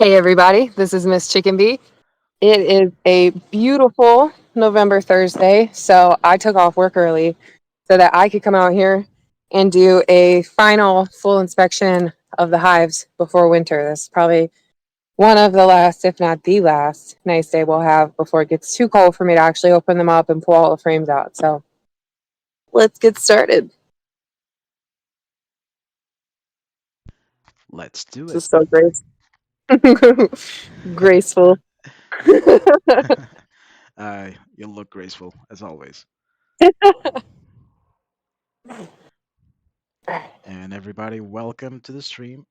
Hey everybody, this is Miss Chicken Bee. It is a beautiful November Thursday, so I took off work early so that I could come out here and do a final full inspection of the hives before winter. This is probably one of the last, if not the last, nice day we'll have before it gets too cold for me to actually open them up and pull all the frames out. So let's get started. Let's do This it. is so graceful. You look graceful as always. And everybody, welcome to the stream.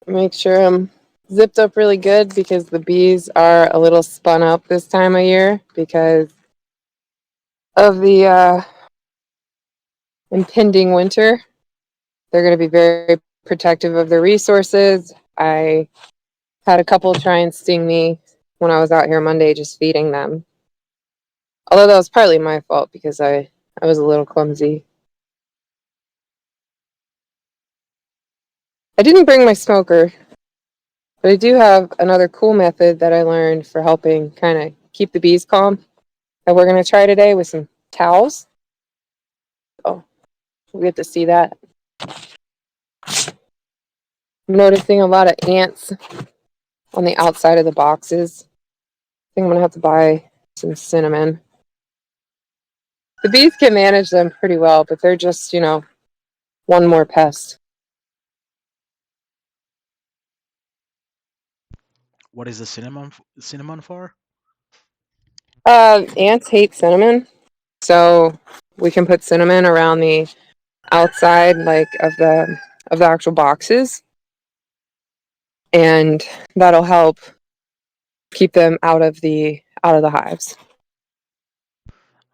Make sure I'm zipped up really good because the bees are a little spun up this time of year because of the impending winter. They're going to be very protective of their resources. I had a couple try and sting me when I was out here Monday just feeding them. Although that was partly my fault because I was a little clumsy. I didn't bring my smoker, but I do have another cool method that I learned for helping kind of keep the bees calm that we're going to try today with some towels. Oh, we get to see that. I'm noticing a lot of ants on the outside of the boxes. I think I'm going to have to buy some cinnamon. The bees can manage them pretty well, but they're just, one more pest. What is the cinnamon for? Ants hate cinnamon, so we can put cinnamon around the outside, like of the actual boxes, and that'll help keep them out of the hives.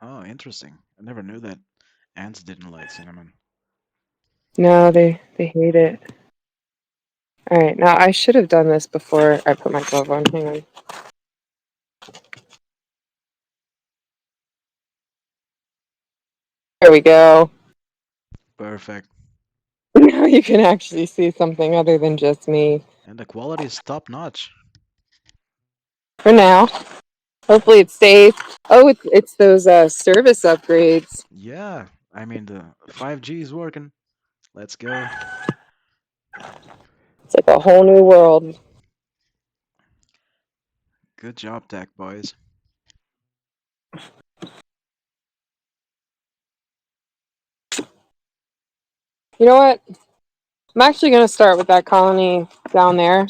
Oh, interesting. I never knew that ants didn't like cinnamon. No, they hate it. All right, now I should have done this before I put my glove on. Hang on. There we go. Perfect. Now you can actually see something other than just me. And the quality is top notch. For now. Hopefully it stays. Oh, it's those service upgrades. Yeah, I mean the 5G is working. Let's go. It's like a whole new world. Good job, tech boys. You know what? I'm actually going to start with that colony down there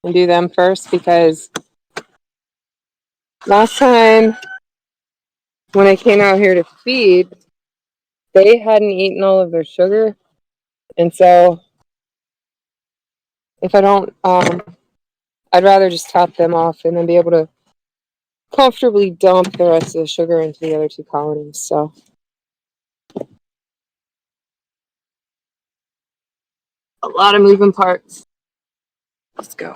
and do them first because last time when I came out here to feed, they hadn't eaten all of their sugar. And so if I don't, I'd rather just top them off and then be able to comfortably dump the rest of the sugar into the other two colonies. So a lot of moving parts. Let's go.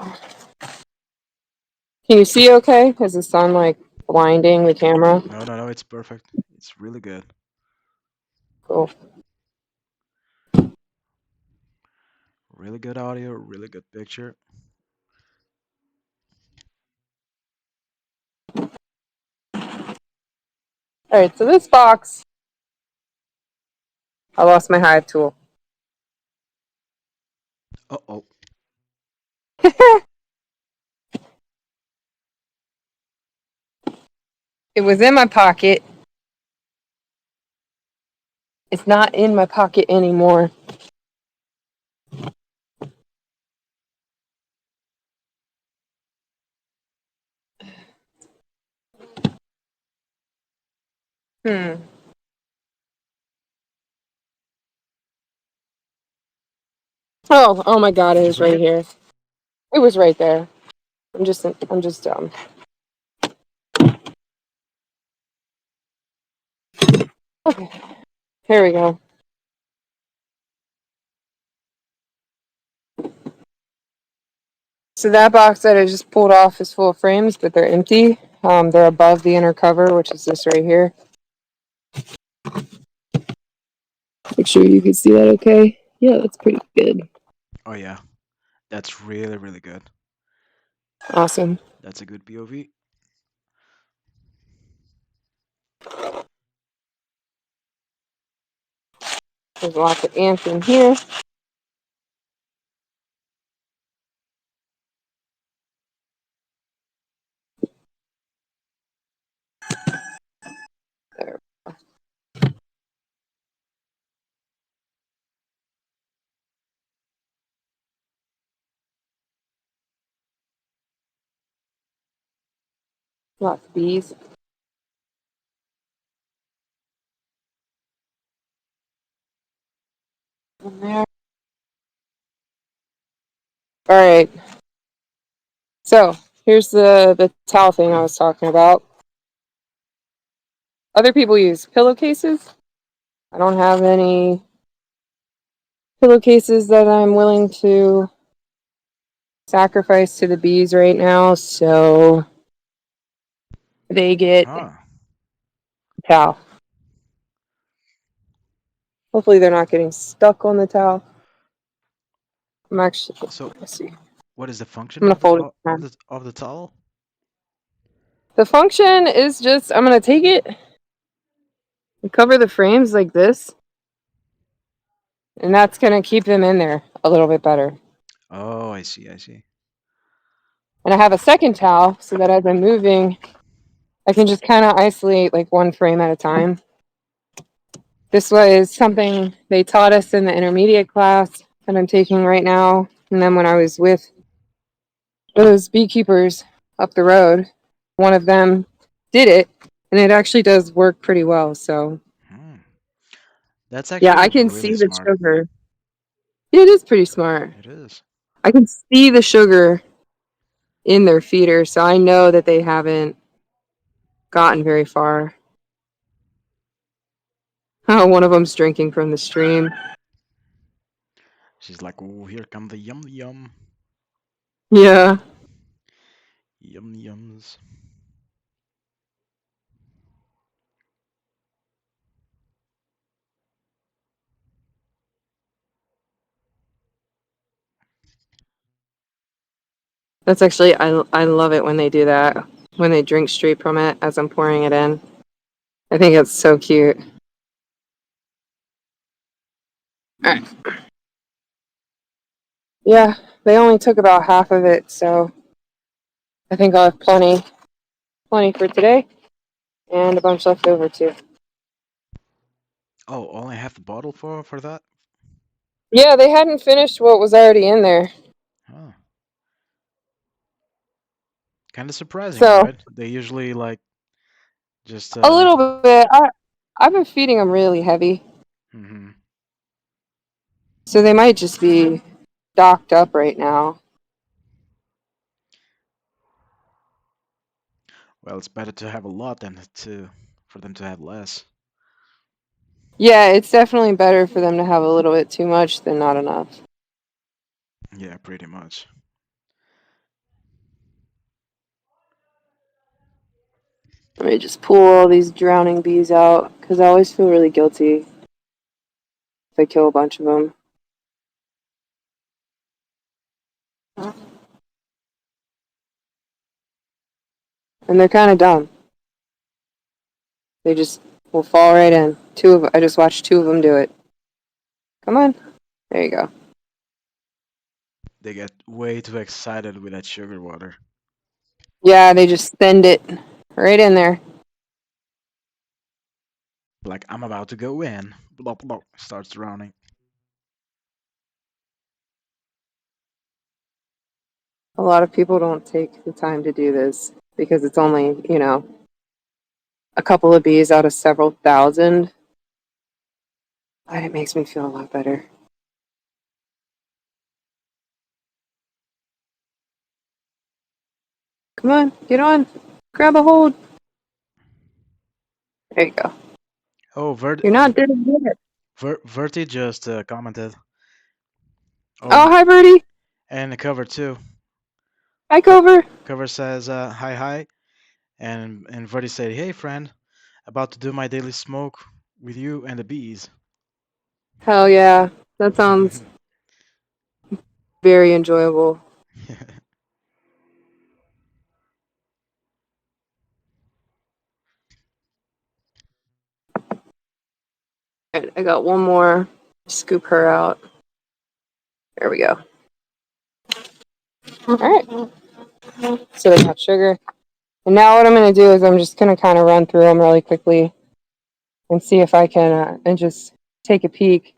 Can you see okay? Is the sun like blinding the camera? No, no, no, it's perfect. It's really good. Cool. Really good audio, really good picture. All right, so this box, I lost my hive tool. Uh oh. It was in my pocket. It's not in my pocket anymore. Hmm. Oh my God! It Did you was bring right it? here. It was right there. I'm just dumb. Okay, here we go. So that box that I just pulled off is full of frames, but they're empty. They're above the inner cover, which is this right here. Make sure you can see that okay. Yeah, that's pretty good. Oh yeah, that's really really good. Awesome. That's a good POV. There's lots of ants in here. There. Lots of bees in there. All right. So here's the towel thing I was talking about. Other people use pillowcases. I don't have any pillowcases that I'm willing to sacrifice to the bees right now, so they get Ah, towel. Hopefully they're not getting stuck on the towel. I'm actually, so let's see. what is the I'm function gonna of the fold it down. of the towel? The function is just I'm gonna take it and cover the frames like this, and that's gonna keep them in there a little bit better. Oh, I see, I see. And I have a second towel so that as I'm moving, I can just kind of isolate like one frame at a time. This was something they taught us in the intermediate class that I'm taking right now. And then when I was with those beekeepers up the road, one of them did it, and it actually does work pretty well. So, Hmm. That's yeah, actually I can really see the smart. sugar. It is pretty smart. It is. I can see the sugar in their feeder, so I know that they haven't gotten very far. Oh, one of them's drinking from the stream. She's like, oh, here come the yum. Yeah, Yums. that's actually I love it when they do that. When they drink straight from it as I'm pouring it in. I think it's so cute. All right. Yeah, they only took about half of it, so I think I'll have plenty for today, and a bunch left over too. Oh, only half the bottle for that? Yeah, they hadn't finished what was already in there, Oh, kind of surprising, so right? They usually like just a little bit. I've been feeding them really heavy, hmm so they might just be stocked up right now. Well, it's better to have a lot than to for them to have less. Yeah, it's definitely better for them to have a little bit too much than not enough. Yeah, pretty much. Let me just pull all these drowning bees out because I always feel really guilty if I kill a bunch of them. And they're kind of dumb. They just will fall right in. I just watched two of them do it. Come on. There you go. They get way too excited with that sugar water. Yeah, they just send it right in there. Like, I'm about to go in. Blop, blop, starts drowning. A lot of people don't take the time to do this because it's only, a couple of bees out of several thousand. But it makes me feel a lot better. Come on, get on. Grab a hold. There you go. Oh, You're not dead yet. Verti just commented. Oh, Oh, hi, Birdie. and the cover too. Hi, Co- Cover. cover says, hi, and Verti said, hey, friend, about to do my daily smoke with you and the bees. Hell yeah. That sounds very enjoyable. Alright, I got one more. Scoop her out. There we go. All right. So they got sugar. And now what I'm going to do is I'm just going to kind of run through them really quickly and see if I can, and just take a peek,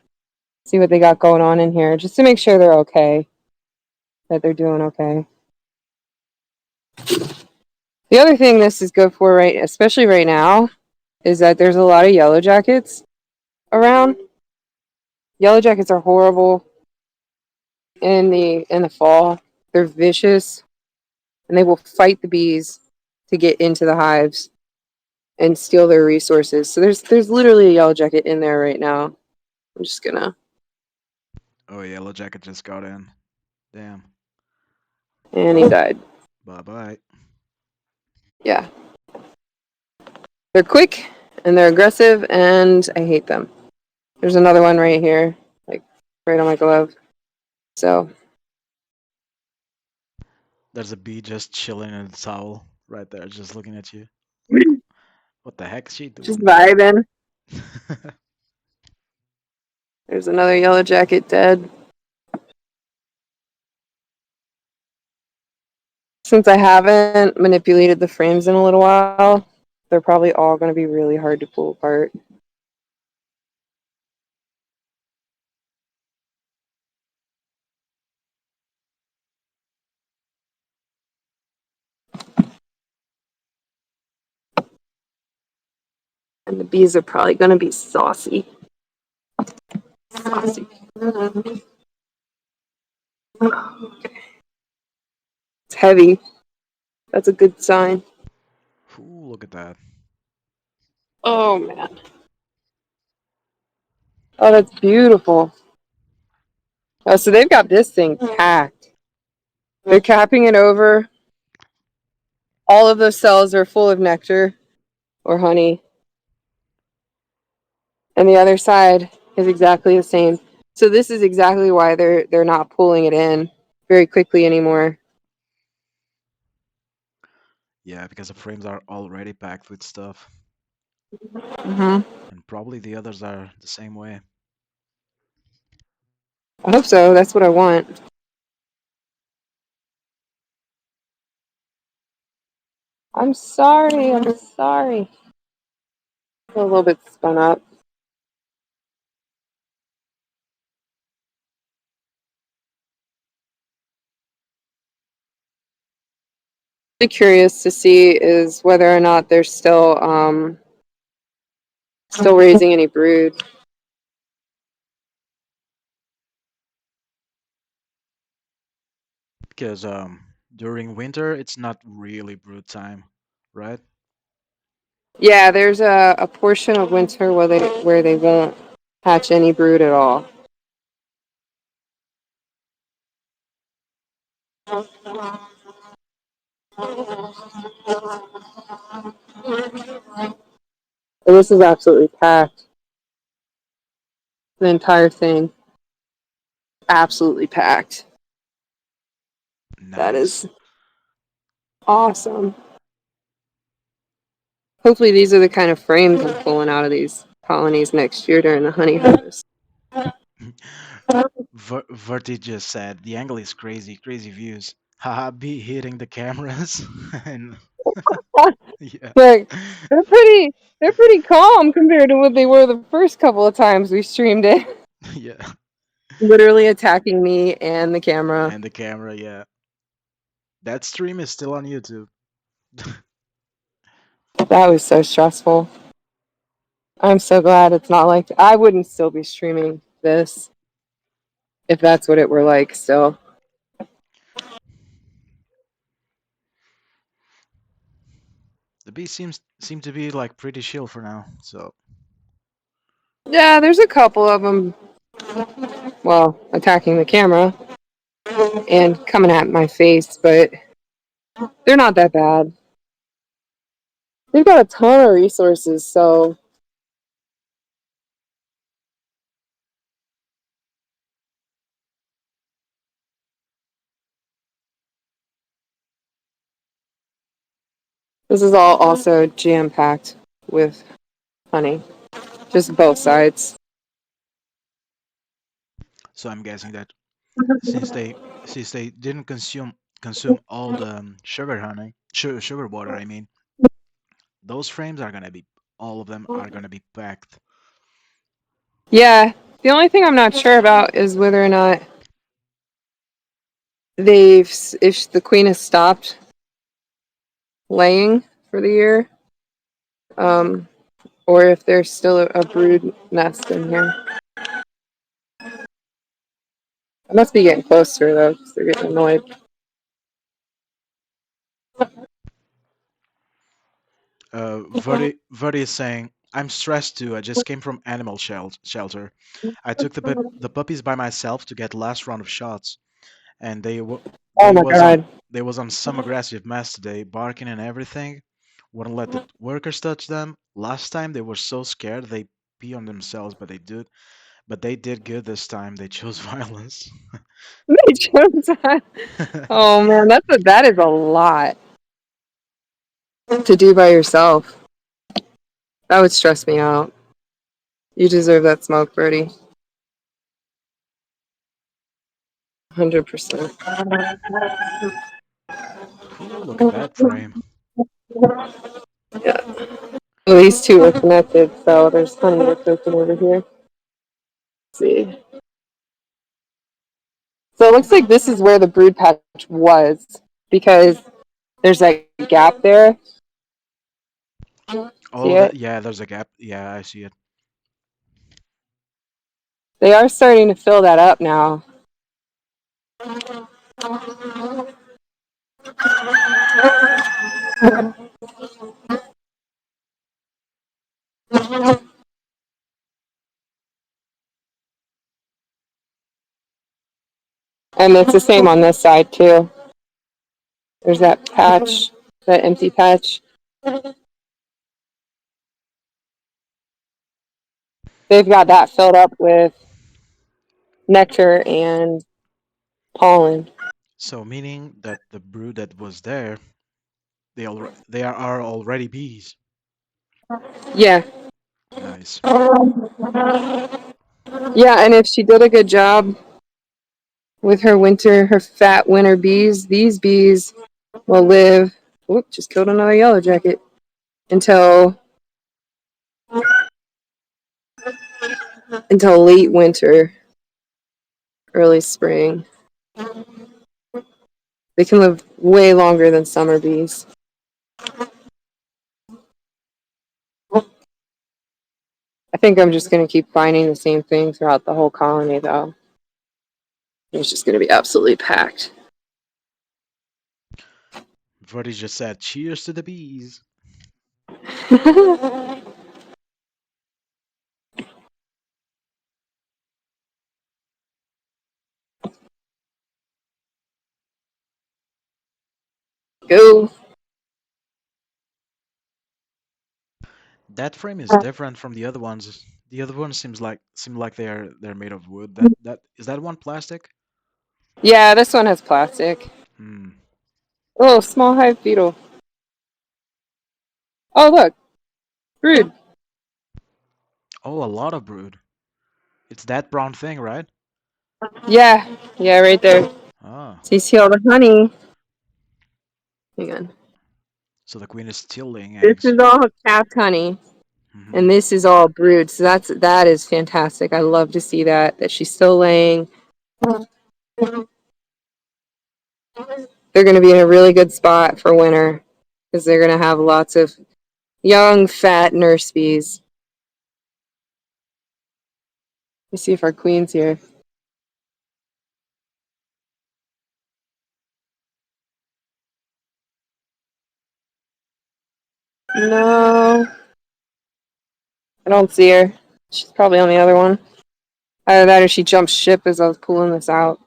see what they got going on in here, just to make sure they're okay, that they're doing okay. The other thing this is good for, right, especially right now, is that there's a lot of yellow jackets around. Yellow jackets are horrible in the fall. They're vicious, and they will fight the bees to get into the hives and steal their resources. So there's literally a yellow jacket in there right now. I'm just gonna. Oh, Yellow Jacket just got in. Damn. And he died. Bye bye. Yeah. They're quick and they're aggressive and I hate them. There's another one right here, like right on my glove. So There's a bee just chilling in the towel right there, just looking at you. What the heck is she just doing? vibing. There's another yellow jacket dead. Since I haven't manipulated the frames in a little while, they're probably all going to be really hard to pull apart. And the bees are probably going to be saucy. Saucy. Okay. It's heavy. That's a good sign. Ooh, look at that. Oh, man. Oh, that's beautiful. Oh, so they've got this thing packed. They're capping it over. All of those cells are full of nectar or honey. And the other side is exactly the same. So this is exactly why they're not pulling it in very quickly anymore. Yeah, because the frames are already packed with stuff. Mm-hmm. And probably the others are the same way. I hope so. That's what I want. I'm sorry. I'm sorry. A little bit spun up. Really curious to see is whether or not they're still raising any brood. Because during winter it's not really brood time, right? Yeah, there's a portion of winter where they won't hatch any brood at all. And this is absolutely packed. The entire thing, absolutely packed. That Nice. is awesome. Hopefully, these are the kind of frames I'm pulling out of these colonies next year during the honey harvest. Verti just said the angle is crazy, crazy views. Haha, be hitting the cameras. And yeah. But they're pretty calm compared to what they were the first couple of times we streamed it. Yeah. Literally attacking me and the camera. And the camera, yeah. That stream is still on YouTube. That was so stressful. I'm so glad it's not like I wouldn't still be streaming this if that's what it were like still. The bees seem to be like pretty chill for now. So Yeah, there's a couple of them, well, attacking the camera and coming at my face, but they're not that bad. They've got a ton of resources, so This is all also jam packed with honey, just both sides. So I'm guessing that since they since they didn't consume all the sugar honey, sugar water, I mean, those frames are gonna be all of them are gonna be packed. Yeah, the only thing I'm not sure about is whether or not if the queen has stopped laying for the year, um, or if there's still a brood nest in here. I must be getting closer though, because they're getting annoyed. Verdi is saying, "I'm stressed too. I just came from animal shelter. I took the puppies by myself to get last round of shots, and Oh they my was on god. they was on some aggressive mess today, barking and everything. Wouldn't let the workers touch them. Last time they were so scared they pee on themselves, but they did good this time. They chose violence." They chose that. Oh man, that is a lot to do by yourself. That would stress me out. You deserve that smoke, Birdie. 100%. Ooh, look at that frame. Yeah. Well, these two are connected, so there's honey that's open over here. Let's see. So it looks like this is where the brood patch was because there's that gap there. See Oh, it? yeah, there's a gap. Yeah, I see it. They are starting to fill that up now. And it's the same on this side too. There's that patch, that empty patch. They've got that filled up with nectar and pollen. So meaning that the brood that was there, they are already bees. Yeah. Nice. Yeah, and if she did a good job with her fat winter bees, these bees will live. Oop, just killed another yellow jacket until late winter, early spring. They can live way longer than summer bees. I think I'm just going to keep finding the same thing throughout the whole colony, though. It's just going to be absolutely packed. Verdi just said, "Cheers to the bees." Go. That frame is different from the other ones. The other ones seem like they're made of wood. That is that one plastic? Yeah, this one has plastic. Hmm. Oh, small hive beetle. Oh, look. Brood. Oh, a lot of brood. It's that brown thing, right? Yeah. Yeah, right there. Ah, So you see all the honey. Hang on. so the queen is still laying This eggs. is all capped honey. Hmm. And this is all brood. So that is fantastic. I love to see that she's still laying. They're going to be in a really good spot for winter because they're going to have lots of young, fat nurse bees. Let's see if our queen's here. No, I don't see her. She's probably on the other one. Either that or she jumped ship as I was pulling this out.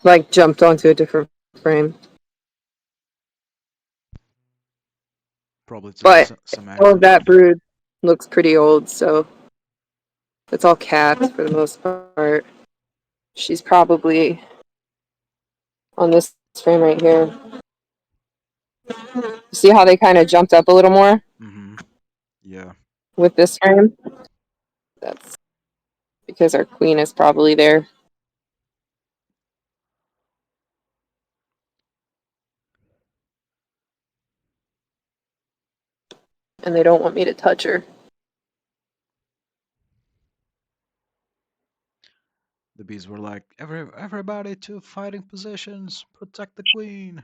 Like jumped onto a different frame. Probably to do But some all of acting. that brood looks pretty old, so it's all cats for the most part. She's probably on this frame right here. See how they kind of jumped up a little more Mm-hmm. Yeah. with this frame? That's because our queen is probably there. And they don't want me to touch her. The bees were like, everybody to fighting positions, protect the queen.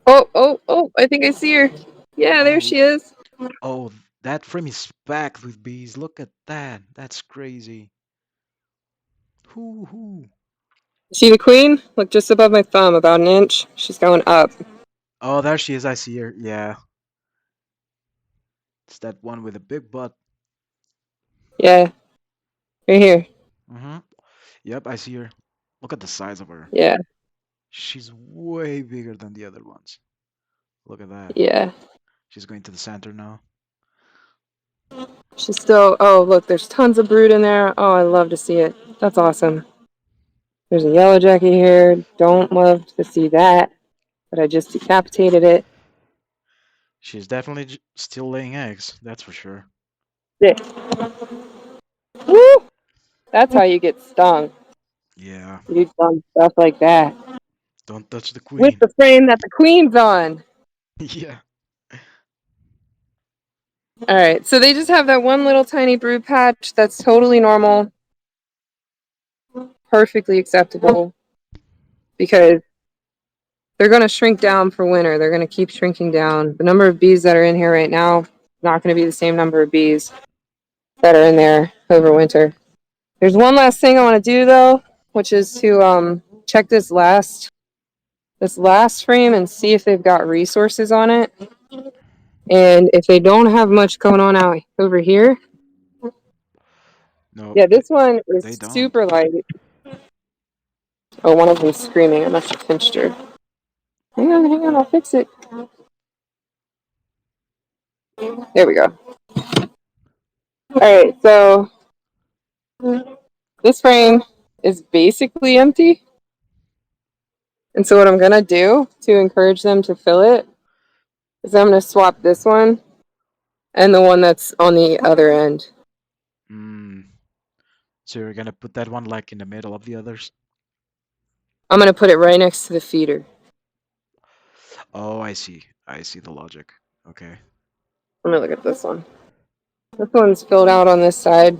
Oh, I think I see her. Yeah, there Oh, she is. oh, that frame is packed with bees. Look at that. That's crazy. Hoo hoo. See the queen? Look just above my thumb, about an inch. She's going up. Oh, there she is. I see her. Yeah. It's that one with a big butt. Yeah, right here. Mm-hmm. Yep, I see her. Look at the size of her. Yeah, She's way bigger than the other ones. Look at that. yeah. She's going to the center now. She's still. Oh, look, there's tons of brood in there. Oh, I love to see it. That's awesome. There's a yellow jacket here. Don't love to see that, but I just decapitated it. She's definitely still laying eggs. That's for sure. Sick. Woo! That's how you get stung. Yeah. You do dumb stuff like that Don't touch the with queen. the frame that the queen's on. Yeah. All right, so they just have that one little tiny brood patch that's totally normal, perfectly acceptable, because they're going to shrink down for winter. They're going to keep shrinking down. The number of bees that are in here right now is not going to be the same number of bees that are in there over winter. There's one last thing I want to do though, which is to check this last frame and see if they've got resources on it. And if they don't have much going on out over here, No, yeah, this one is they don't. super light. Oh, one of them's screaming. I must have pinched her. Hang on, I'll fix it. There we go. All right, so this frame is basically empty. And so what I'm gonna do to encourage them to fill it is I'm gonna swap this one and the one that's on the other end. Mm. So you're gonna put that one like in the middle of the others? I'm gonna put it right next to the feeder. Oh, I see. I see the logic. Okay. Let me look at this one. This one's filled out on this side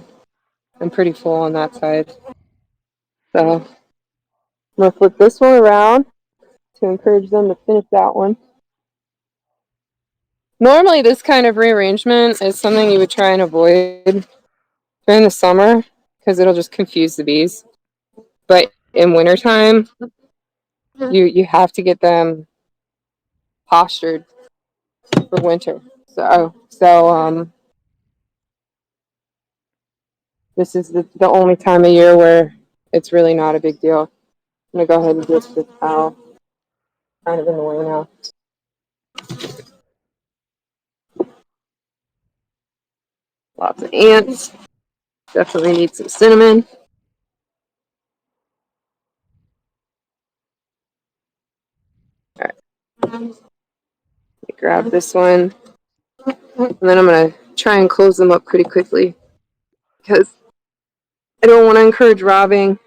and pretty full on that side. So I'm gonna flip this one around to encourage them to finish that one. Normally, this kind of rearrangement is something you would try and avoid during the summer because it'll just confuse the bees. But in wintertime, you have to get them postured for winter. So this is the only time of year where it's really not a big deal. I'm gonna go ahead and get this towel kind of in the way now. Lots of ants. Definitely need some cinnamon. All right, grab this one, and then I'm gonna try and close them up pretty quickly because I don't want to encourage robbing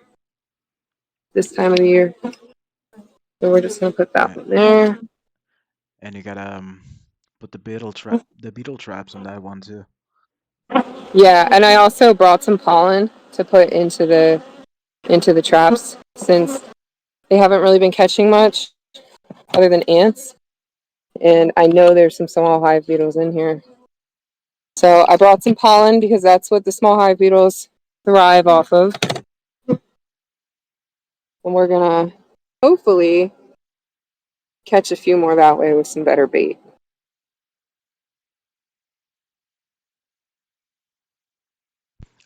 this time of the year. So we're just gonna put that Yeah. one there. And you gotta put the beetle traps on that one too. Yeah, and I also brought some pollen to put into the traps since they haven't really been catching much other than ants. And I know there's some small hive beetles in here. So I brought some pollen because that's what the small hive beetles thrive off of. And we're gonna hopefully catch a few more that way with some better bait.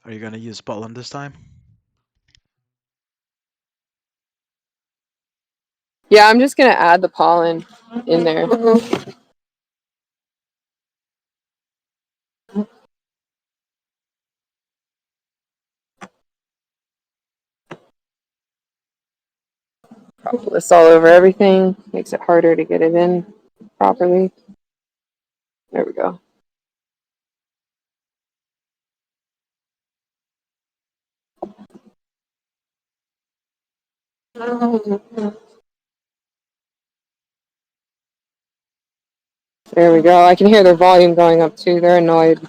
Are you gonna use pollen this time? Yeah, I'm just gonna add the pollen in there. Put this all over everything. Makes it harder to get it in properly. There we go. There we go. I can hear their volume going up too. They're annoyed.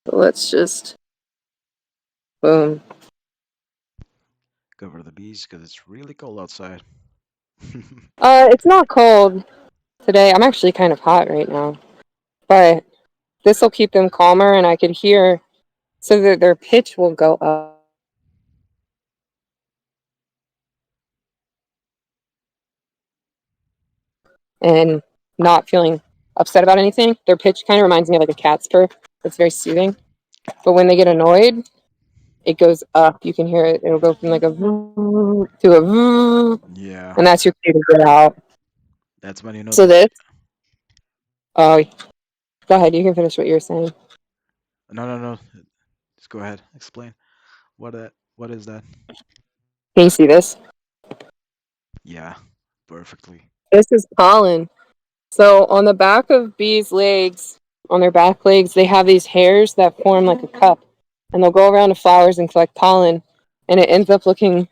So let's just boom. Cover the bees because it's really cold outside. It's not cold today. I'm actually kind of hot right now, but this will keep them calmer, and I could hear so that their pitch will go up and not feeling upset about anything. Their pitch kind of reminds me of like a cat's purr. It's very soothing. But when they get annoyed, it goes up. You can hear it. It'll go from like a voo to a voo, Yeah, and that's your cue to get out. that's when you know So that. this, oh, go ahead. You can finish what you were saying. No, no, no. Just go ahead. Explain. What is that? Can you see this? Yeah, perfectly. This is pollen. So on the back of bees' legs, on their back legs, they have these hairs that form like a cup, and they'll go around to flowers and collect pollen, and it ends up looking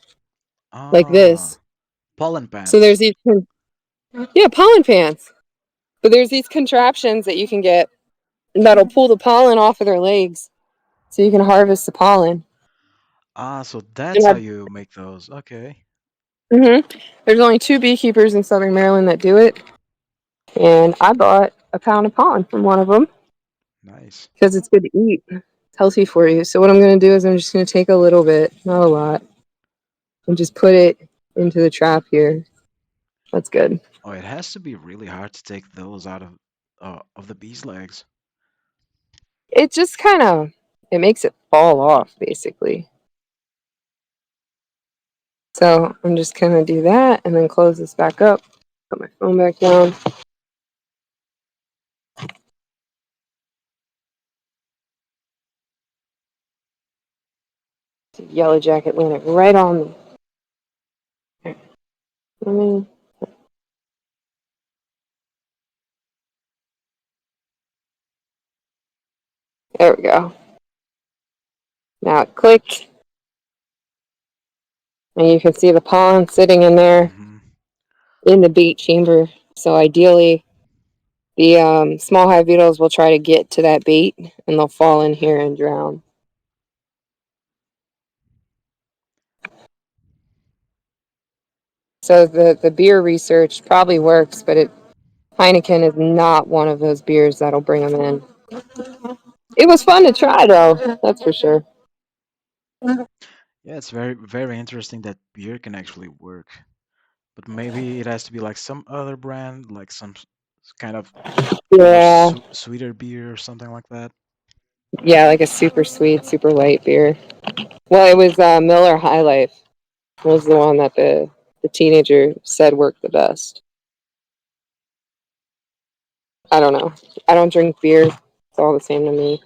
like this. Ah, pollen So pants. there's these, yeah, pollen pants. But there's these contraptions that you can get that'll pull the pollen off of their legs, so you can harvest the pollen. Ah, so that's how Yeah. you make those. Okay, There's only two beekeepers in Southern Maryland that do it, and I bought a pound of pollen from one of them nice. because it's good to eat. It's healthy for you. So what I'm going to do is I'm just going to take a little bit, not a lot, and just put it into the trap here. That's good. Oh, it has to be really hard to take those out of the bee's legs. It just kind of it makes it fall off basically. So I'm just going to do that and then close this back up. Put my phone back down. Yellow jacket landed right on me. Let me. There we go. Now it clicked, and you can see the pollen sitting in there Mm-hmm. in the bait chamber. So ideally, the small hive beetles will try to get to that bait, and they'll fall in here and drown. So the beer research probably works, but Heineken is not one of those beers that'll bring them in. It was fun to try, though. That's for sure. Yeah, it's very, very interesting that beer can actually work. But maybe it has to be like some other brand, like some kind of more Yeah, sweeter beer or something like that. yeah, like a super sweet, super light beer. Well, it was Miller High Life was the one that the teenager said worked the best. I don't know. I don't drink beer. It's all the same to me.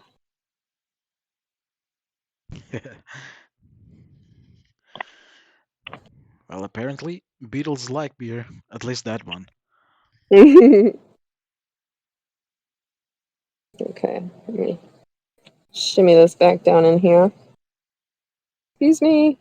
Well, apparently, Beatles like beer, at least that one. Okay, let me shimmy this back down in here. Excuse me.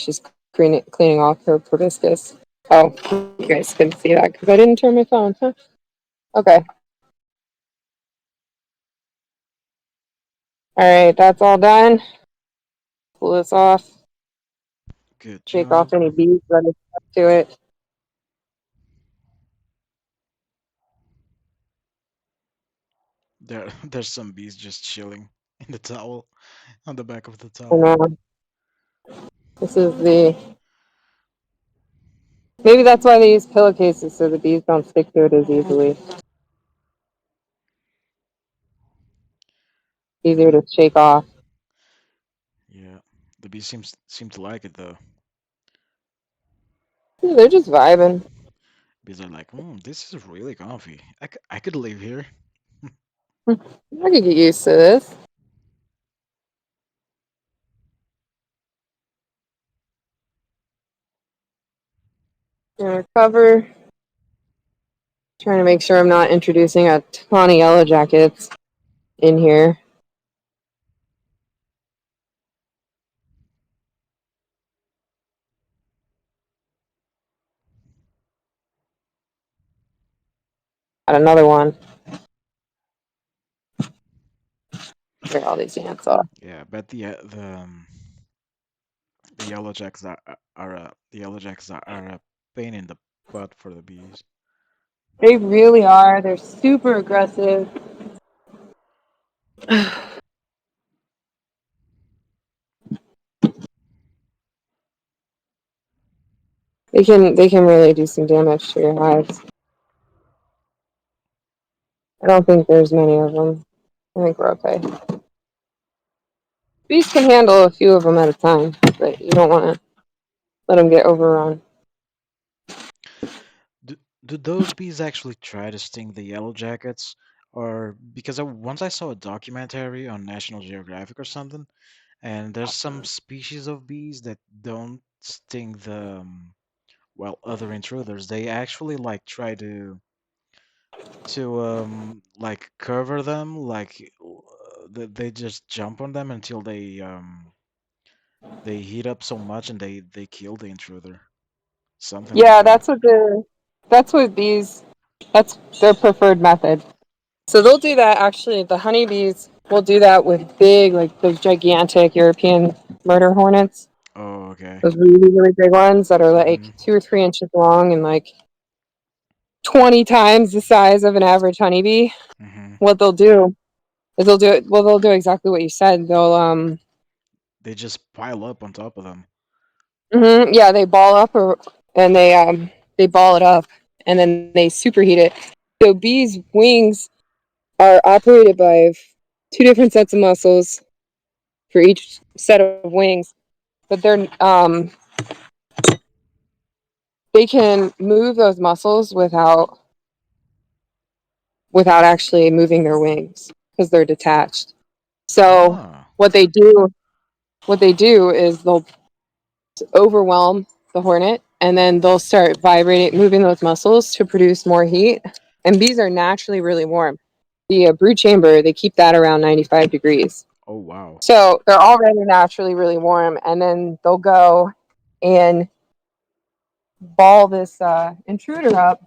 She's cleaning off her proboscis. Oh, you guys couldn't see that because I didn't turn my phone. Huh? Okay. All right, that's all done. Pull this off. Good Shake job. off any beads that are stuck to it. There's some bees just chilling in the towel, on the back of the And towel. this is the. Maybe that's why they use pillowcases so the bees don't stick to it as easily. Easier Yeah, to shake off. yeah. The bees seem to like it though. Yeah, they're just vibing. Bees are like, this is really comfy. I could live here. I could get used to this. Gonna cover. Trying to make sure I'm not introducing a ton of yellow jackets in here. Got another one. Where all these ants are. Yeah, but the yellow jacks the yellow jacks are a pain in the butt for the bees. They really are. They're super aggressive. They can really do some damage to your hives. I don't think there's many of them. I think we're okay. Bees can handle a few of them at a time, but you don't want to let them get overrun. Do, do those bees actually try to sting the yellow jackets? Or because once I saw a documentary on National Geographic or something, and there's some species of bees that don't sting the other intruders. They actually like try to like cover them, like they just jump on them until they heat up so much and they kill the intruder. Something like Yeah, that. that's what bees that's their preferred method. So they'll do that actually. The honeybees will do that with big, like those gigantic European murder hornets. Oh, okay. Those really, really big ones that are like Mhm. 2 or 3 inches long and like 20 times the size of an average honeybee. Mhm. What they'll do is they'll do it. Well, they'll do exactly what you said. They just pile up on top of them. Yeah, they ball up and they ball it up and then they superheat it. So bees' wings are operated by two different sets of muscles for each set of wings, but they can move those muscles without actually moving their wings because they're detached. So Ah. what they do what they do is they'll overwhelm the hornet and then they'll start vibrating moving those muscles to produce more heat. And bees are naturally really warm. The brood chamber, they keep that around 95 degrees. Oh, wow. So they're already naturally really warm, and then they'll go and ball this intruder up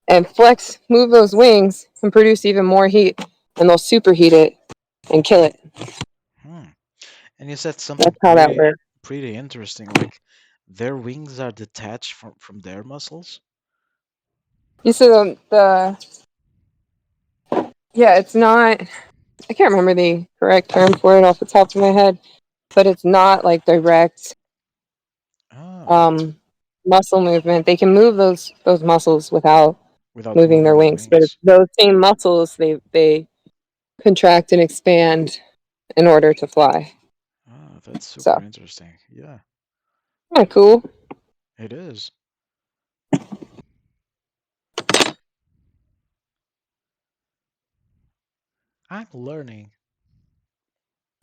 and move those wings, and produce even more heat, and they'll superheat it and kill it. Hmm. And you said something That's how that works. pretty interesting. Like their wings are detached from their muscles. You see yeah, it's not. I can't remember the correct term for it off the top of my head, but it's not like direct Ah, um, muscle movement. They can move those muscles without without moving moving their their wings, but it's wings. those same muscles they contract and expand in order to fly. Ah, that's So super interesting. Yeah, kind of cool. it is. I'm learning.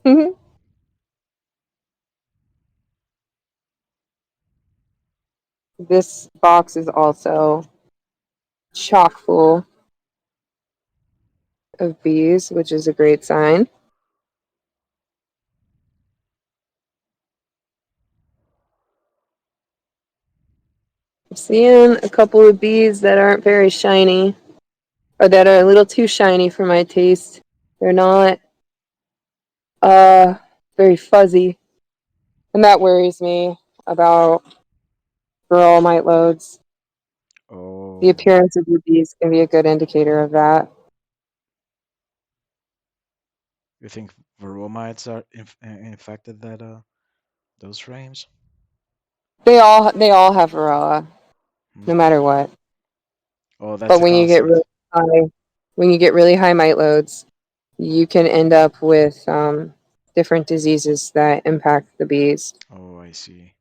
Hmm. This box is also chock full of bees, which is a great sign. I'm seeing a couple of bees that aren't very shiny, or that are a little too shiny for my taste. They're not uh very fuzzy, and that worries me about varroa mite loads. The Oh, appearance of your bees can be a good indicator of that. you think varroa mites are infected that those frames? They all have varroa, no Hmm. matter what. Oh, that's But a constant. when you get really high mite loads, you can end up with different diseases that impact the bees. Oh, I see.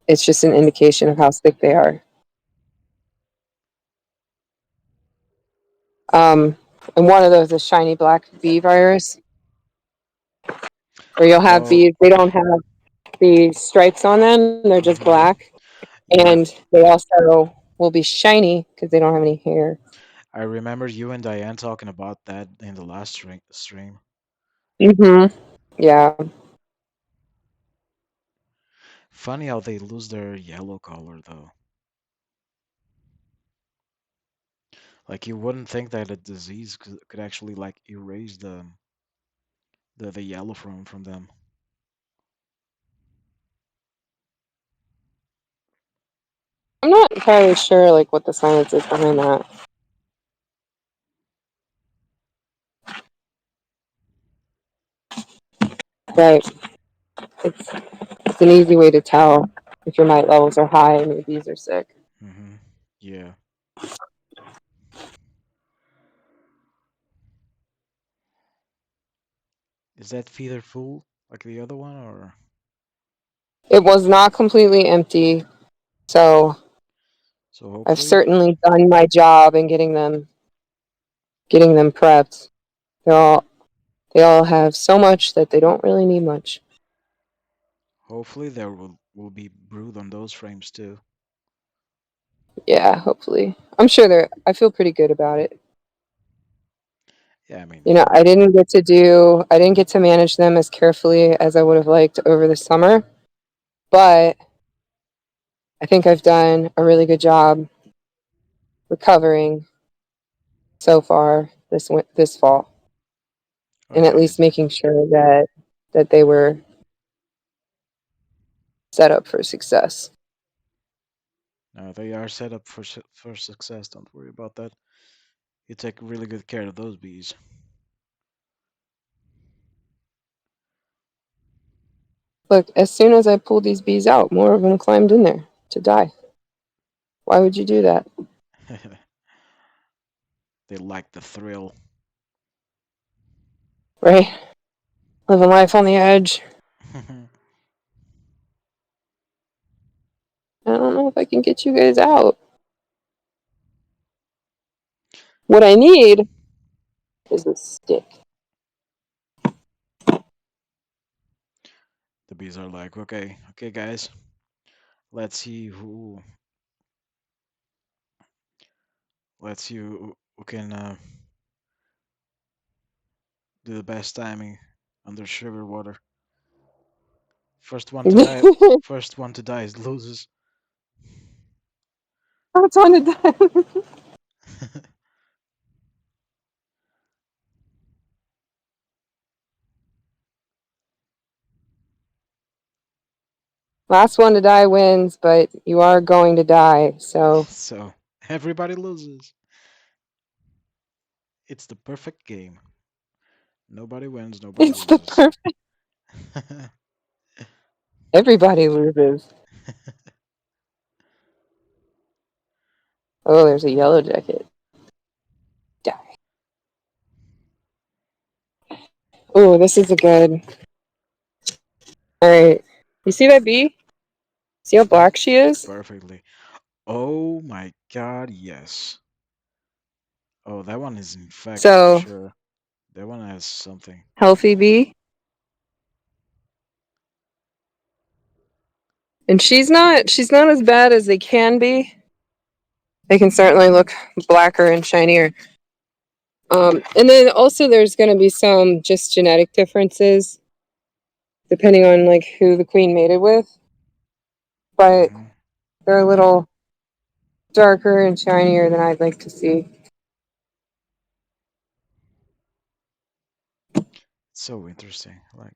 It's just an indication of how sick they are. Um, and one of those is shiny black bee virus, where you'll have Oh, bees, they don't have the stripes on them, they're just hmm black. yeah. And they also will be shiny because they don't have any hair. I remember you and Diane talking about that in the last stream. Mm-hmm. Yeah. Funny how they lose their yellow color though. Like you wouldn't think that a disease could actually like erase the yellow from them. I'm not entirely sure like what the science is behind that. But it's it's an easy way to tell if your mite levels are high and your bees are sick. Yeah. Is that feeder full like the other one or It was not completely empty, so so I've hopefully certainly done my job in getting them prepped. They're all they all have so much that they don't really need much. hopefully there will be brood on those frames too. Yeah, hopefully. I'm sure they're I feel pretty good about it. Yeah, I mean, You know, I didn't get to manage them as carefully as I would have liked over the summer, but I think I've done a really good job recovering so far this fall, oh and at yeah, least making sure that they were set up for success. no, they are set up for for success. Don't worry about that. You take really good care of those bees. Look, as soon as I pulled these bees out, more of them climbed in there to die. Why would you do that? They like the thrill. Right? Living life on the edge. I don't know if I can get you guys out. What I need is a stick. The bees are like, okay, okay, guys, let's see who can do the best timing under sugar water. First one to die. First one to die is loses. That's on it. Last one to die wins, but you are going to die, so So everybody loses. It's the perfect game. Nobody wins, nobody it's the loses. perfect. Everybody loses. Oh, there's a yellow jacket. Die. Oh, this is a good. All right. You see that bee? See how black she is? Perfectly. Oh my god, yes. Oh, that one is infected for So, sure. That one has something. healthy bee. And she's not as bad as they can be. They can certainly look blacker and shinier. And then also there's going to be some just genetic differences depending on like who the queen mated with, but Hmm. they're a little darker and shinier than I'd like to see. So interesting. Like,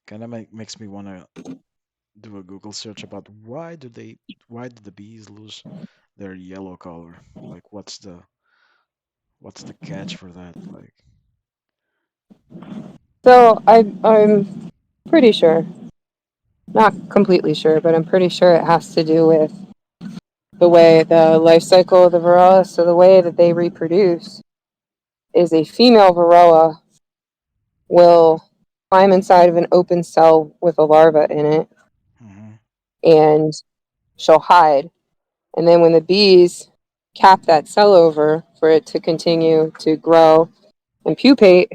kind of makes me want to do a Google search about why do the bees lose their yellow color? Like, what's the catch for that? Like, So I'm pretty sure, not completely sure, but I'm pretty sure it has to do with the way the life cycle of the varroa. So the way that they reproduce is a female varroa will climb inside of an open cell with a larva in it, Mm-hmm. and she'll hide. And then when the bees cap that cell over for it to continue to grow and pupate,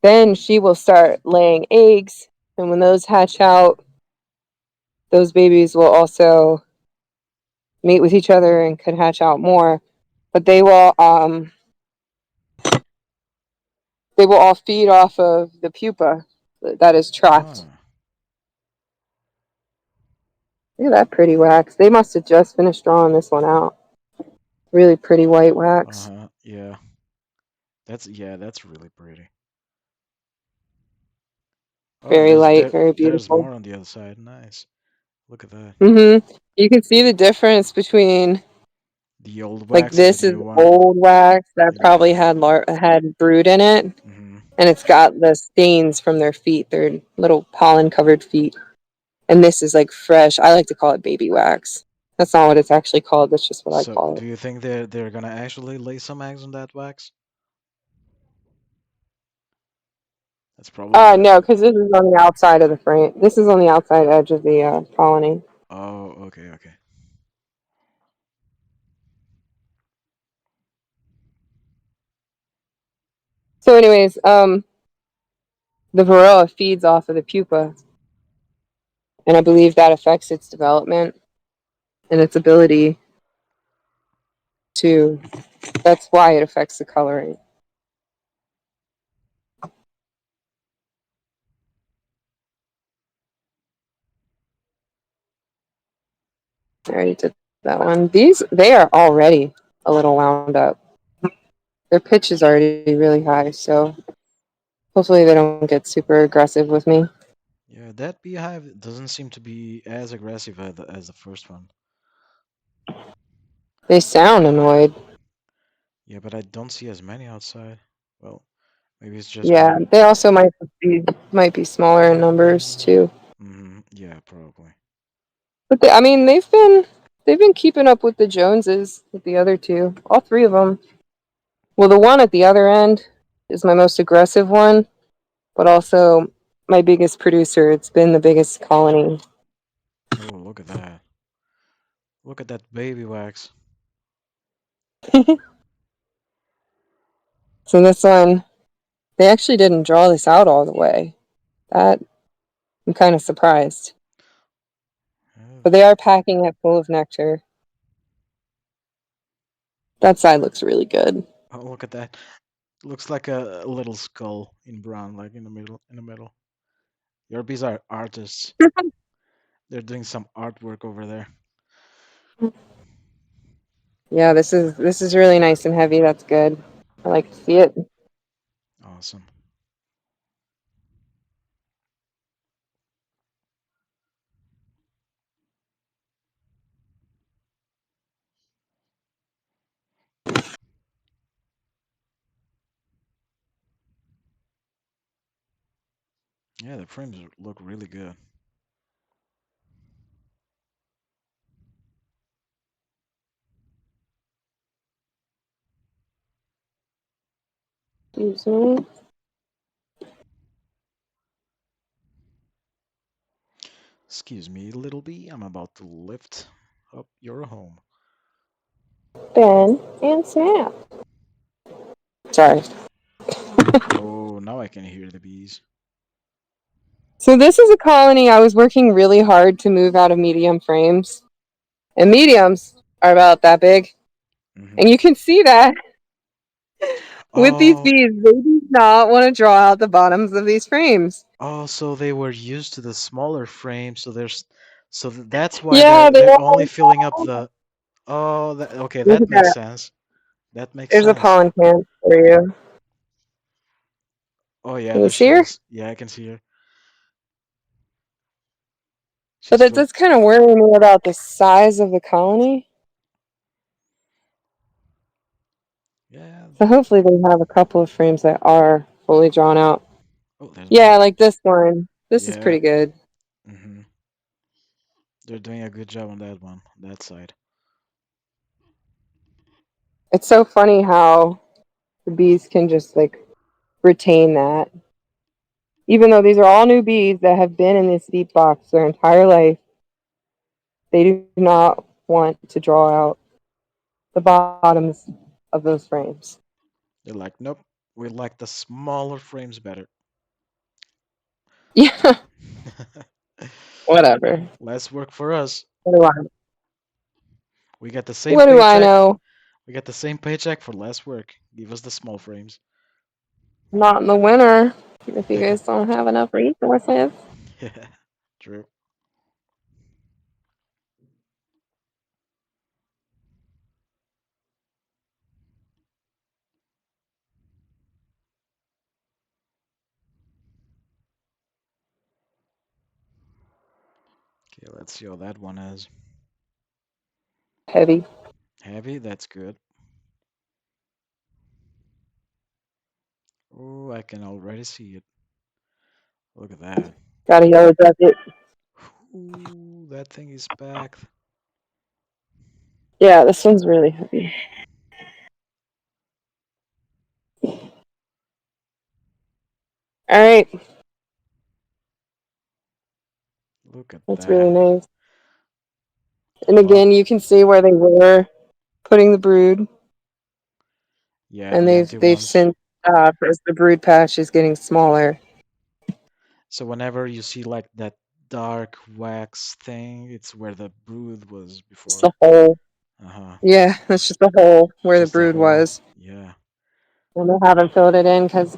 then she will start laying eggs. And when those hatch out, those babies will also mate with each other and could hatch out more. But they will all feed off of the pupa that is trapped. Ah. Look at that pretty wax. They must have just finished drawing this one out. Really pretty white wax. Uh-huh. Yeah. That's really pretty. Oh, Very light, very there's beautiful. more on the other side. Nice. Look at that. You can see the difference between, The old like, wax and the this is new one. old wax that probably Yeah. had brood in it, Mm-hmm. and it's got the stains from their feet, their little pollen covered feet. And this is like fresh. I like to call it baby wax. That's not what it's actually called. That's just what I So, call do it. you think they're gonna actually lay some eggs on that wax? That's probably what. No, because this is on the outside of the frame. This is on the outside edge of the colony. Oh, okay, okay. So, anyways, the varroa feeds off of the pupa, and I believe that affects its development and its ability to. That's why it affects the coloring. I already did that one. These they are already a little wound up. Their pitch is already really high, so hopefully they don't get super aggressive with me. Yeah, that beehive doesn't seem to be as aggressive as the first one. They sound annoyed. Yeah, but I don't see as many outside. Well, maybe it's just Yeah, me. they also might be smaller in numbers too. Mm-hmm. Yeah, probably. But I mean, they've been keeping up with the Joneses, with the other two, all three of them. Well, the one at the other end is my most aggressive one, but also my biggest producer. It's been the biggest colony. Oh, look at that. Look at that baby wax. So this one, they actually didn't draw this out all the way. That I'm kind of surprised, Oh, but they are packing it full of nectar. That side looks really good. oh, look at that. Looks like a little skull in brown, like in the middle. In the middle. Your bees are artists. They're doing some artwork over there. Yeah, this is really nice and heavy. That's good. I like to see it. Awesome. Yeah, the frames look really good. Excuse me. Excuse me, little bee. I'm about to lift up your home. Ben and Snap. Sorry. Oh, now I can hear the bees. So this is a colony I was working really hard to move out of medium frames. And mediums are about that big. And Mm-hmm. you can see that with these Oh, bees. They do not want to draw out the bottoms of these frames. oh, so they were used to the smaller frame, so that's why Yeah, they they're only all filling up the. Oh, okay, look that at makes that. sense. That makes There's a sense. pollen can for you. Oh yeah, Can you there see she her? is. Yeah, I can see her. But She's that still. does kind of worry me about the size of the colony. Yeah. So hopefully they have a couple of frames that are fully drawn out. Oh, there's Yeah, more. like this one. This is Yeah. pretty good. Mm-hmm. They're doing a good job on that one, that side. It's so funny how the bees can just like retain that. Even though these are all new bees that have been in this deep box their entire life, they do not want to draw out the bottoms of those frames. They're like, nope, we like the smaller frames better. Yeah, whatever. Less work for us. What do I, We get the same what do I paycheck. know? We get the same paycheck for less work. Give us the small frames. Not in the winter if you guys don't have enough resources. Yeah, true. Okay, let's see how that one is. Heavy. Heavy, that's good. Oh, I can already see it. Look at that. Got a yellow jacket. Ooh, that thing is packed. Yeah, this one's really heavy. All right, Look at that's really that. nice. And Well, again, you can see where they were putting the brood, yeah, and the they've empty they've ones. since as the brood patch is getting smaller. So whenever you see like that dark wax thing, it's where the brood was It's before. the hole. Uh-huh. Yeah, that's just the hole where the Just a brood hole. was. Yeah. And they haven't filled it in because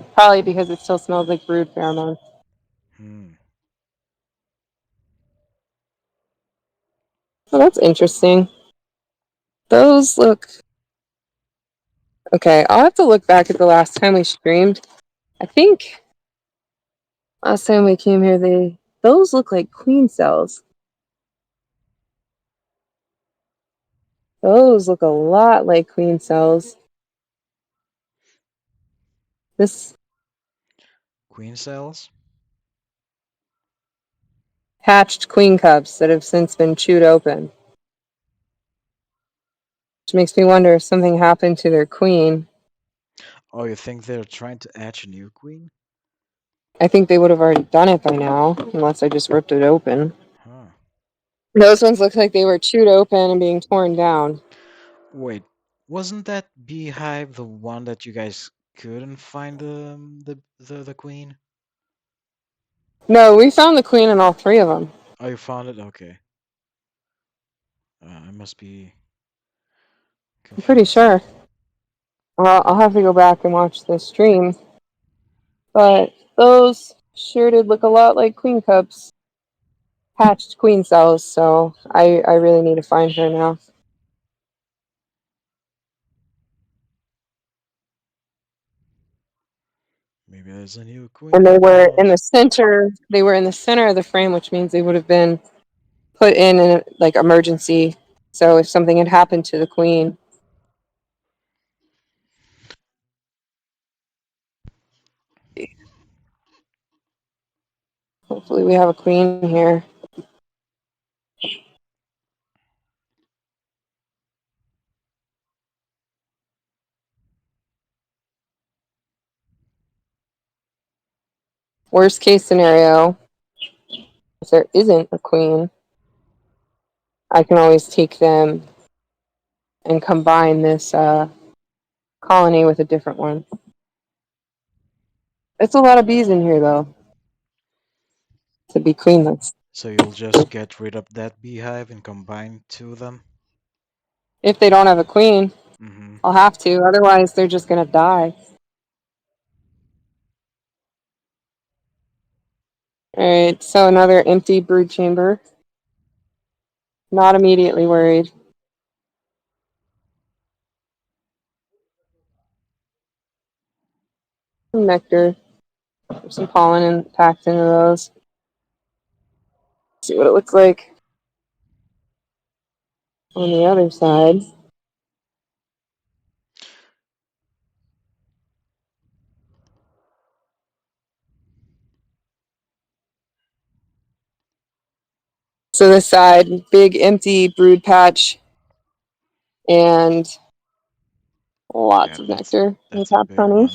it still smells like brood pheromone. Hmm. Well, that's interesting. Those look okay. I'll have to look back at the last time we streamed. I think last time we came here, those look like queen cells. Those look a lot like queen cells. This Queen cells? hatched queen cubs that have since been chewed open, which makes me wonder if something happened to their queen. Oh, you think they're trying to hatch a new queen? I think they would have already done it by now, unless I just ripped it open. Huh. Those ones look like they were chewed open and being torn down. Wait, wasn't that beehive the one that you guys couldn't find the queen? No, we found the queen in all three of them. Oh, you found it? Okay. I must be I'm pretty confused then. sure. I'll have to go back and watch the stream. But those sure did look a lot like queen cubs, hatched queen cells. So I really need to find her now. Maybe there's a new And queen in the house. they were in the center of the frame, which means they would have been put in like emergency. So if something had happened to the queen, hopefully we have a queen here. Worst case scenario, if there isn't a queen, I can always take them and combine this colony with a different one. It's a lot of bees in here though to be queenless. So you'll just get rid of that beehive and combine two of them? If they don't have a queen, Mm-hmm. I'll have to. Otherwise, they're just gonna die. All right, so another empty brood chamber. Not immediately worried. Some nectar. There's some pollen packed into those. See what it looks like on the other side. So this side, big empty brood patch, and Lots Yeah, of nectar. And that's a capped big honey. one.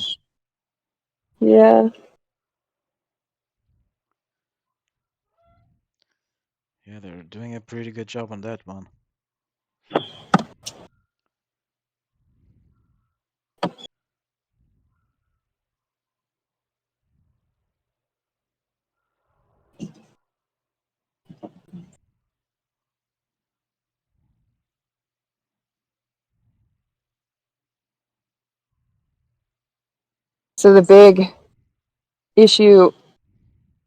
Yeah. Yeah, they're doing a pretty good job on that one. So the big issue,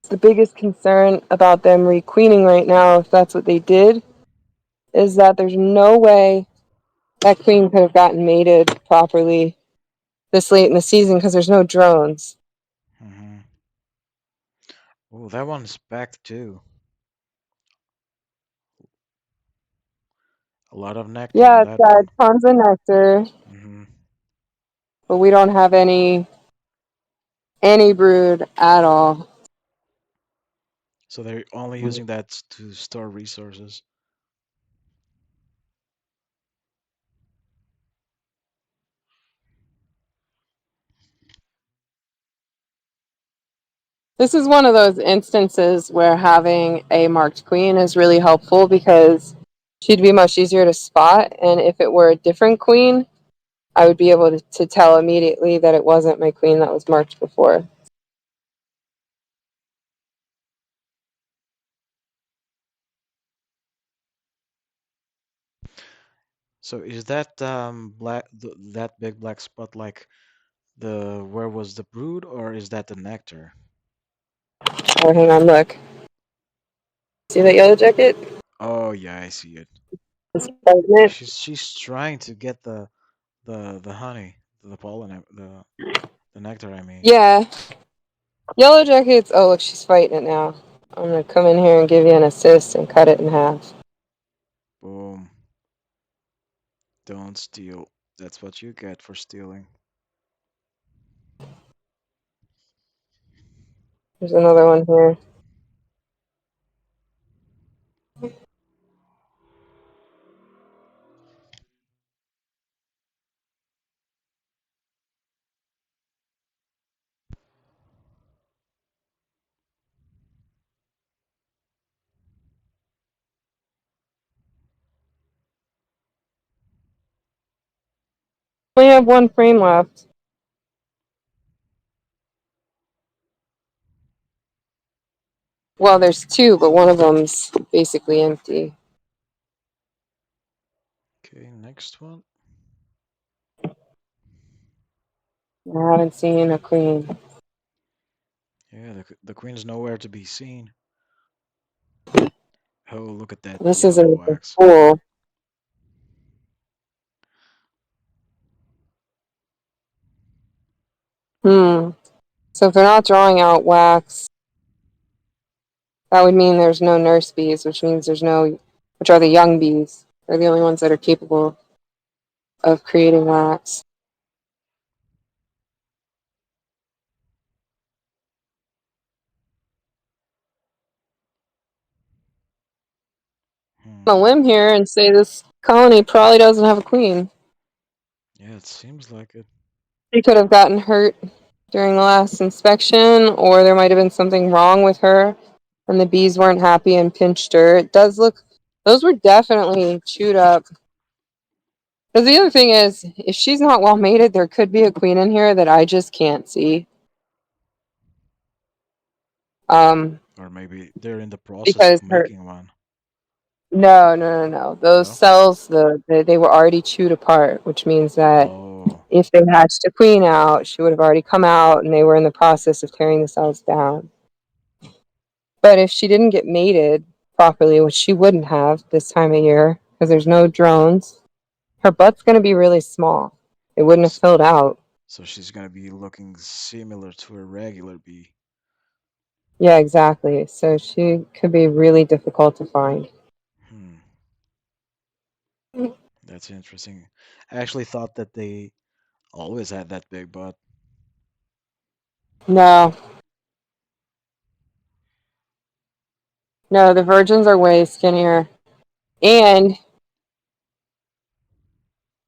the biggest concern about them requeening right now, if that's what they did, is that there's no way that queen could have gotten mated properly this late in the season because there's no drones. Hmm. Oh, that one's back too. A lot of nectar Yeah, on it's that got one. tons of nectar, Hmm. but we don't have any brood at all. So they're only using that to store resources. This is one of those instances where having a marked queen is really helpful because she'd be much easier to spot. And if it were a different queen, I would be able to tell immediately that it wasn't my queen that was marked before. So is that that big black spot like the where was the brood, or is that the nectar? Oh, hang on, look. See that yellow jacket? Oh yeah, I see it. It's pregnant. She's trying to get the honey, the pollen, the nectar. I mean, Yeah, yellow jackets. Oh, look, she's fighting it now. I'm gonna come in here and give you an assist and cut it in half. boom. Don't steal. That's what you get for stealing. There's another one here. We have one frame left. Well, there's two, but one of them's basically empty. Okay, next one. I haven't seen a queen. Yeah, the queen's nowhere to be seen. Oh, look at that This yellow isn't wax. cool. Hmm. So if they're not drawing out wax, that would mean there's no nurse bees, which means there's no, which are the young bees. They're the only ones that are capable of creating wax. Hmm. On a limb here and say this colony probably doesn't have a queen. Yeah, it seems like it. She could have gotten hurt during the last inspection, or there might have been something wrong with her, and the bees weren't happy and pinched her. It does look, those were definitely chewed up. Because the other thing is, if she's not well mated, there could be a queen in here that I just can't see. Um, Or maybe they're in the process because of her making one. no. Those No? cells, they were already chewed apart, which means that Oh, if they hatched a queen out, she would have already come out, and they were in the process of tearing the cells down. But if she didn't get mated properly, which she wouldn't have this time of year, because there's no drones, her butt's going to be really small. It wouldn't have s- filled out. so she's gonna be looking similar to a regular bee. Yeah, exactly. So she could be really difficult to find. Hmm, that's interesting. I actually thought that they always had that big butt. No, no, the virgins are way skinnier. And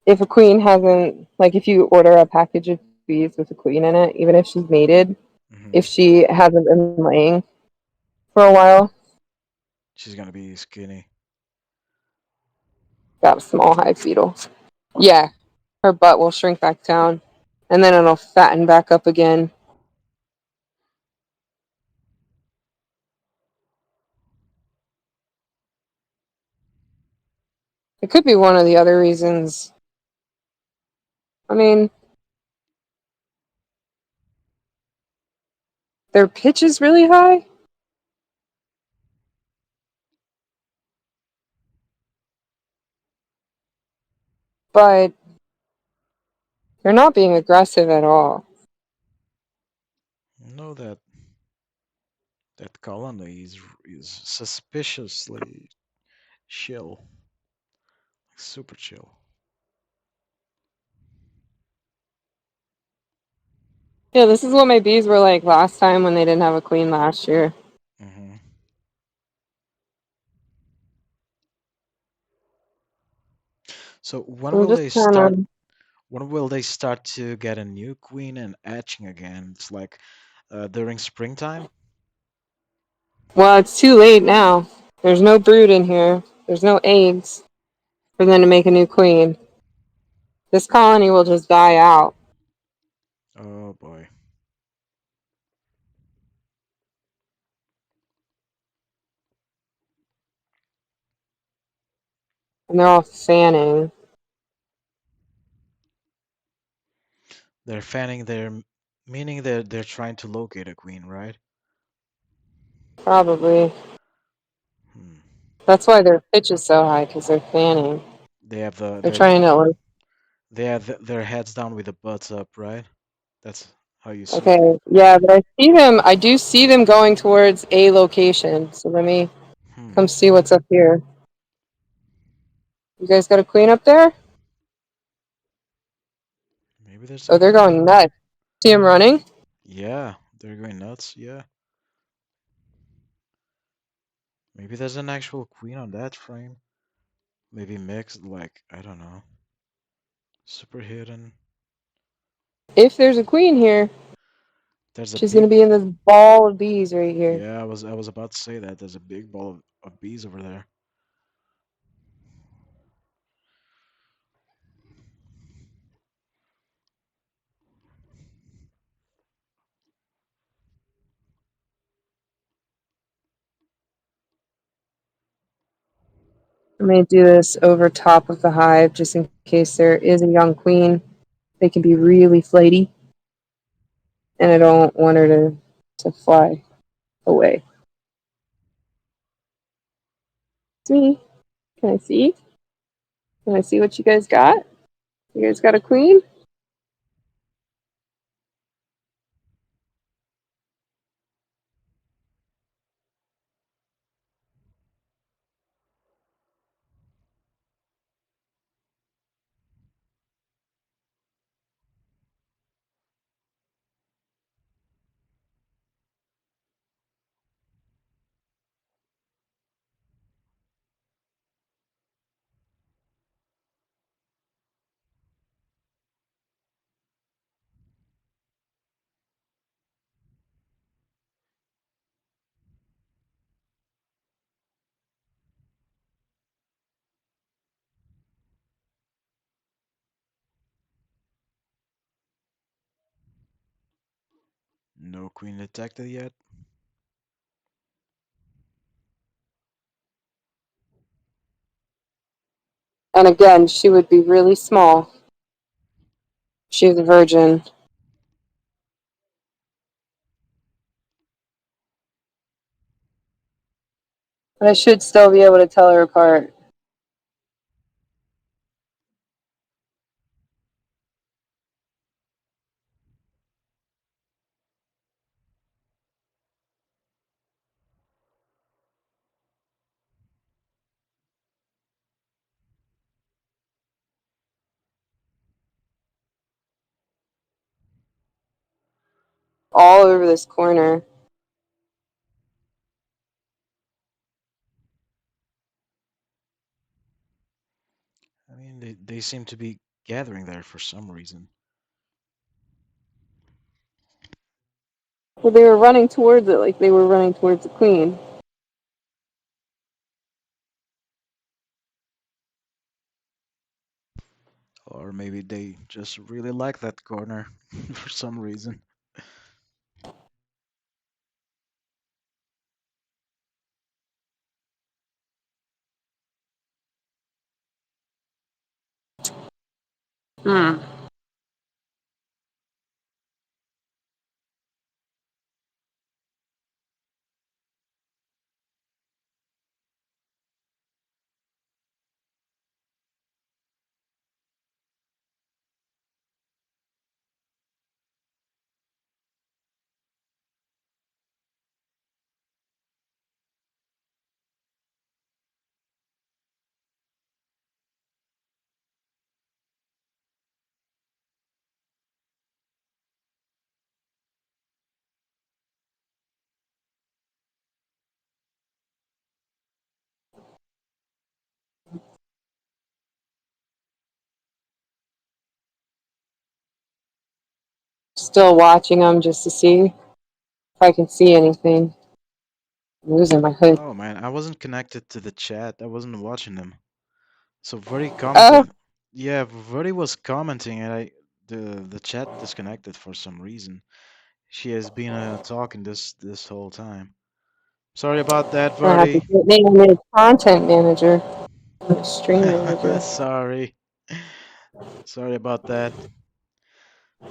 if a queen hasn't, like, if you order a package of bees with a queen in it, even if she's mated, Hmm. if she hasn't been laying for a while, She's gonna be skinny. got a small hive beetle. Yeah, her butt will shrink back down, and then it'll fatten back up again. It could be one of the other reasons. I mean, their pitch is really high, but they're not being aggressive at all. No, that colony is suspiciously chill, super chill. Yeah, this is what my bees were like last time when they didn't have a queen last year. Hmm. So when I'm will just they kind start? of, When will they start to get a new queen and hatching again? It's like during springtime. well, it's too late now. There's no brood in here. There's no eggs for them to make a new queen. This colony will just die out. Oh boy. And they're all fanning. They're fanning their, meaning they're trying to locate a queen, right? Probably. Hmm. That's why their pitch is so high, because they're fanning. They have They're trying to, like, they have their heads down with the butts up, right? That's how you see it. okay, yeah, but I do see them going towards a location. So let me Hmm. come see what's up here. You guys got a queen up there? Maybe there's a Oh, they're queen. going nuts. See them running? Yeah, they're going nuts. Yeah. Maybe there's an actual queen on that frame. Maybe mixed, like, I don't know. Super hidden. If there's a queen here, There's a she's going to big. be in this ball of bees right here. Yeah, I was about to say that. There's a big ball of bees over there. I may do this over top of the hive just in case there is a young queen. They can be really flighty, and I don't want her to fly away. See? Can I see? Can I see what you guys got? You guys got a queen? No queen detected yet. And again, she would be really small. She's a virgin. But I should still be able to tell her apart. All over this corner. I mean, they seem to be gathering there for some reason. Well, they were running towards it like they were running towards the queen. Or maybe they just really like that corner for some reason. Hmm. Still watching them just to see if I can see anything. I'm losing my hood. Oh man, I wasn't connected to the chat. I wasn't watching them. So Verdi Oh, commented. Yeah, Verdi was commenting, and the chat disconnected for some reason. She has been talking this whole time. Sorry about that, I have to Verdi. get name a content manager, a stream manager. Sorry. Sorry about that.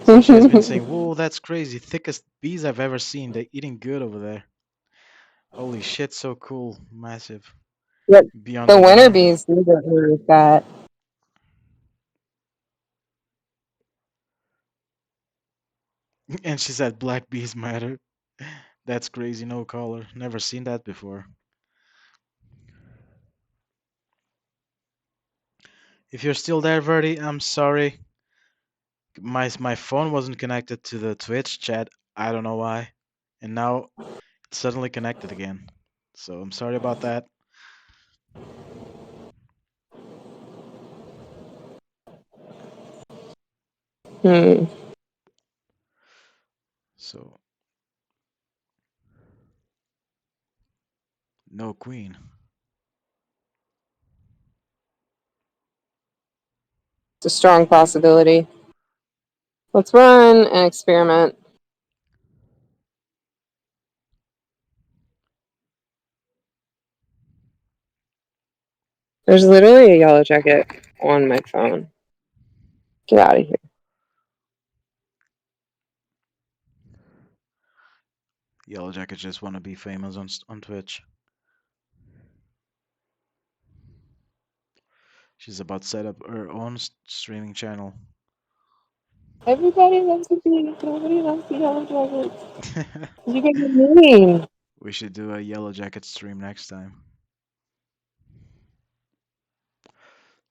So she has been saying, "Whoa, that's crazy! Thickest bees I've ever seen. They're eating good over there. Holy shit, so cool, massive, Yep. beyond The winter beyond." bees do get really fat. And she said, "Black bees matter." That's crazy, no color. Never seen that before. If you're still there, Verdi, I'm sorry. My phone wasn't connected to the Twitch chat. I don't know why, and now it's suddenly connected again. So I'm sorry about that. Hmm. So no queen. It's a strong possibility. Let's run an experiment. There's literally a yellow jacket on my phone. Get out of here. Yellow Jackets just want to be famous on Twitch. She's about to set up her own streaming channel. Everybody loves the bees. Nobody loves the yellow jackets. You guys are mean. We should do a Yellow Jacket stream next time.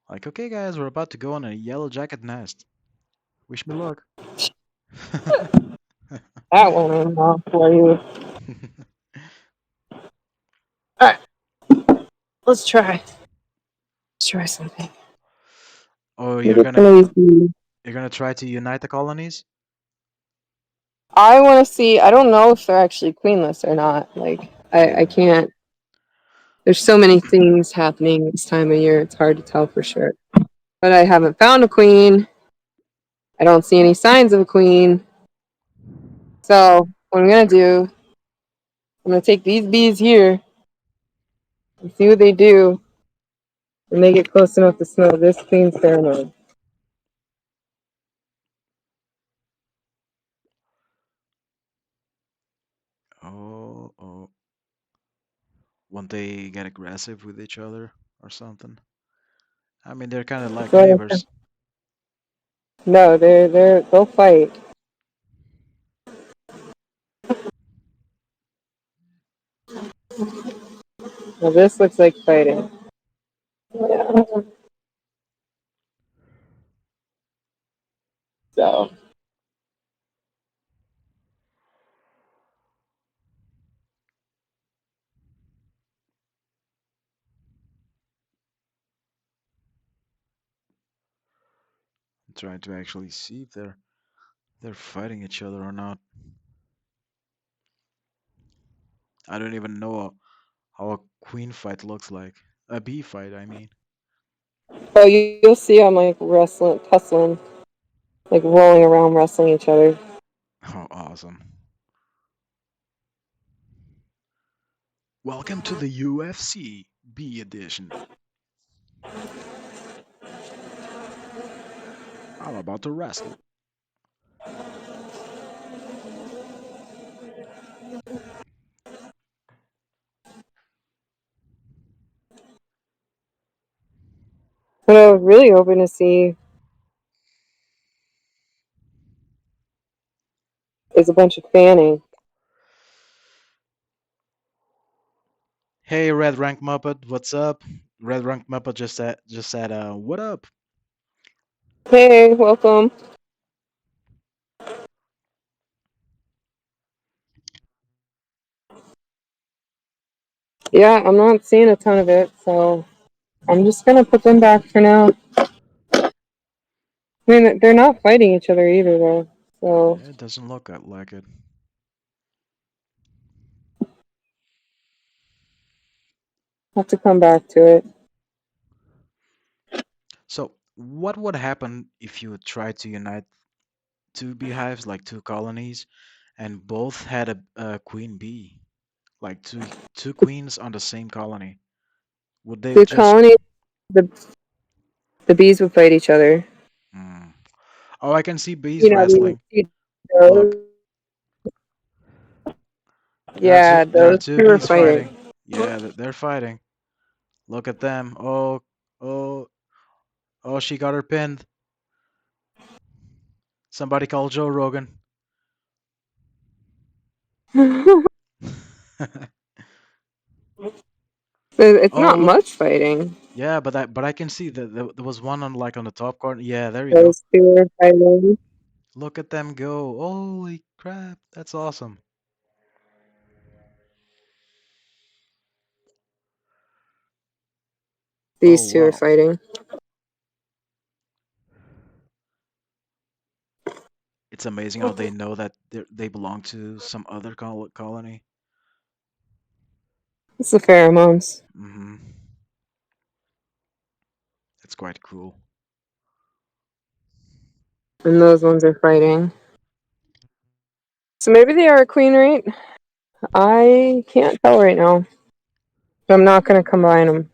Like, okay, guys, we're about to go on a Yellow Jacket nest. Wish me luck. That won't end well for you. All right, let's try. Let's try something. Oh, Get some of these bees. you're gonna try to unite the colonies? I want to see. I don't know if they're actually queenless or not. Like, I Yeah. can't. There's so many things happening this time of year. It's hard to tell for sure. But I haven't found a queen. I don't see any signs of a queen. So what I'm gonna do, I'm gonna take these bees here and see what they do when they get close enough to smell this queen's pheromone. Oh, oh. Won't they get aggressive with each other or something? I mean, they're kind of like So neighbors. no, they'll fight. Well, this looks like fighting. Yeah. So trying to actually see if they're fighting each other or not. I don't even know how a queen fight looks like. A bee fight, I mean. Oh, you'll see them like wrestling, tussling, like rolling around, wrestling each other. Oh, awesome. Welcome to the UFC B edition. I'm about to wrestle. What I was really hoping to see is a bunch of fanning. Hey, Red Rank Muppet, what's up? Red Rank Muppet just said what up? Hey, welcome. Yeah, I'm not seeing a ton of it, so I'm just gonna put them back for now. I mean, they're not fighting each other either, though. So Yeah, it doesn't look like it. have to come back to it. So, what would happen if you tried to unite two beehives, like two colonies, and both had a queen bee, like two queens on the same colony? Would they The just? colony, the the bees would fight each other. Hmm. Oh, I can see bees You know, we wrestling. see Look, those. Yeah, there are those two two are bees fighting. fighting. Yeah, they're fighting. Look at them. Oh, oh, oh! She got her pinned. Somebody call Joe Rogan. It's Oh, not look. much fighting. Yeah, but I can see that there was one on like on the top corner. Yeah, there you go. Those two are fighting. Look at them go. Holy crap, that's awesome. Oh These two are wow. fighting. It's amazing how they know that they belong to some other colony. It's the pheromones, Mm-hmm. It's quite cool. and those ones are fighting. So maybe they are a queen, right? I can't tell right now. So I'm not going to combine them.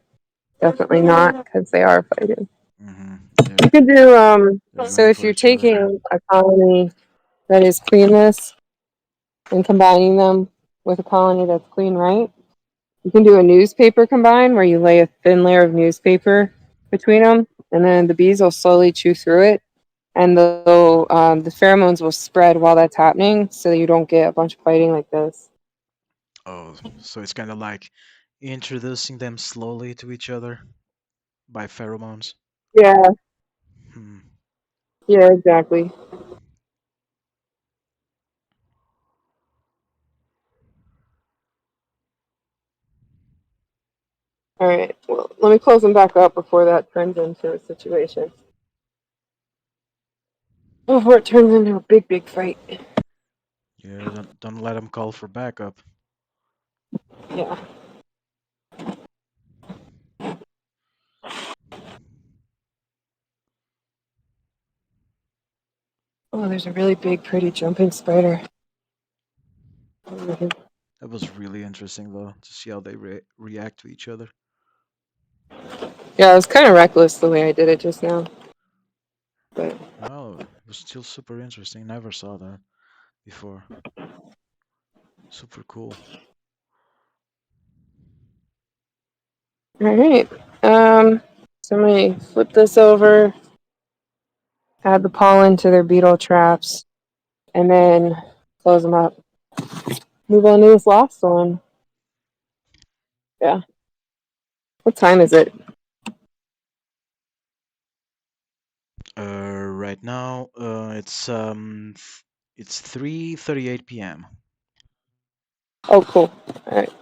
Definitely not, because they are fighting. Mm-hmm. You Yeah, could do they're so going if for you're each other. taking a colony that is queenless and combining them with a colony that's queen, right? You can do a newspaper combine where you lay a thin layer of newspaper between them, and then the bees will slowly chew through it, and the pheromones will spread while that's happening, so that you don't get a bunch of fighting like this. Oh, so it's kind of like introducing them slowly to each other by pheromones. Yeah, Hmm. yeah, exactly. All right. Well, let me close them back up before that turns into a situation. Before it turns into a big, big fight. Yeah, don't let them call for backup. Yeah. Oh, there's a really big, pretty jumping spider. That was really interesting though to see how they react to each other. Yeah, it was kind of reckless the way I did it just now. But Oh, it was still super interesting. Never saw that before. Super cool. all right. So let me flip this over, add the pollen to their beetle traps, and then close them up. Move on to this last one. Yeah. What time is it? Right now, it's 3:38 p.m. Oh, cool. All right.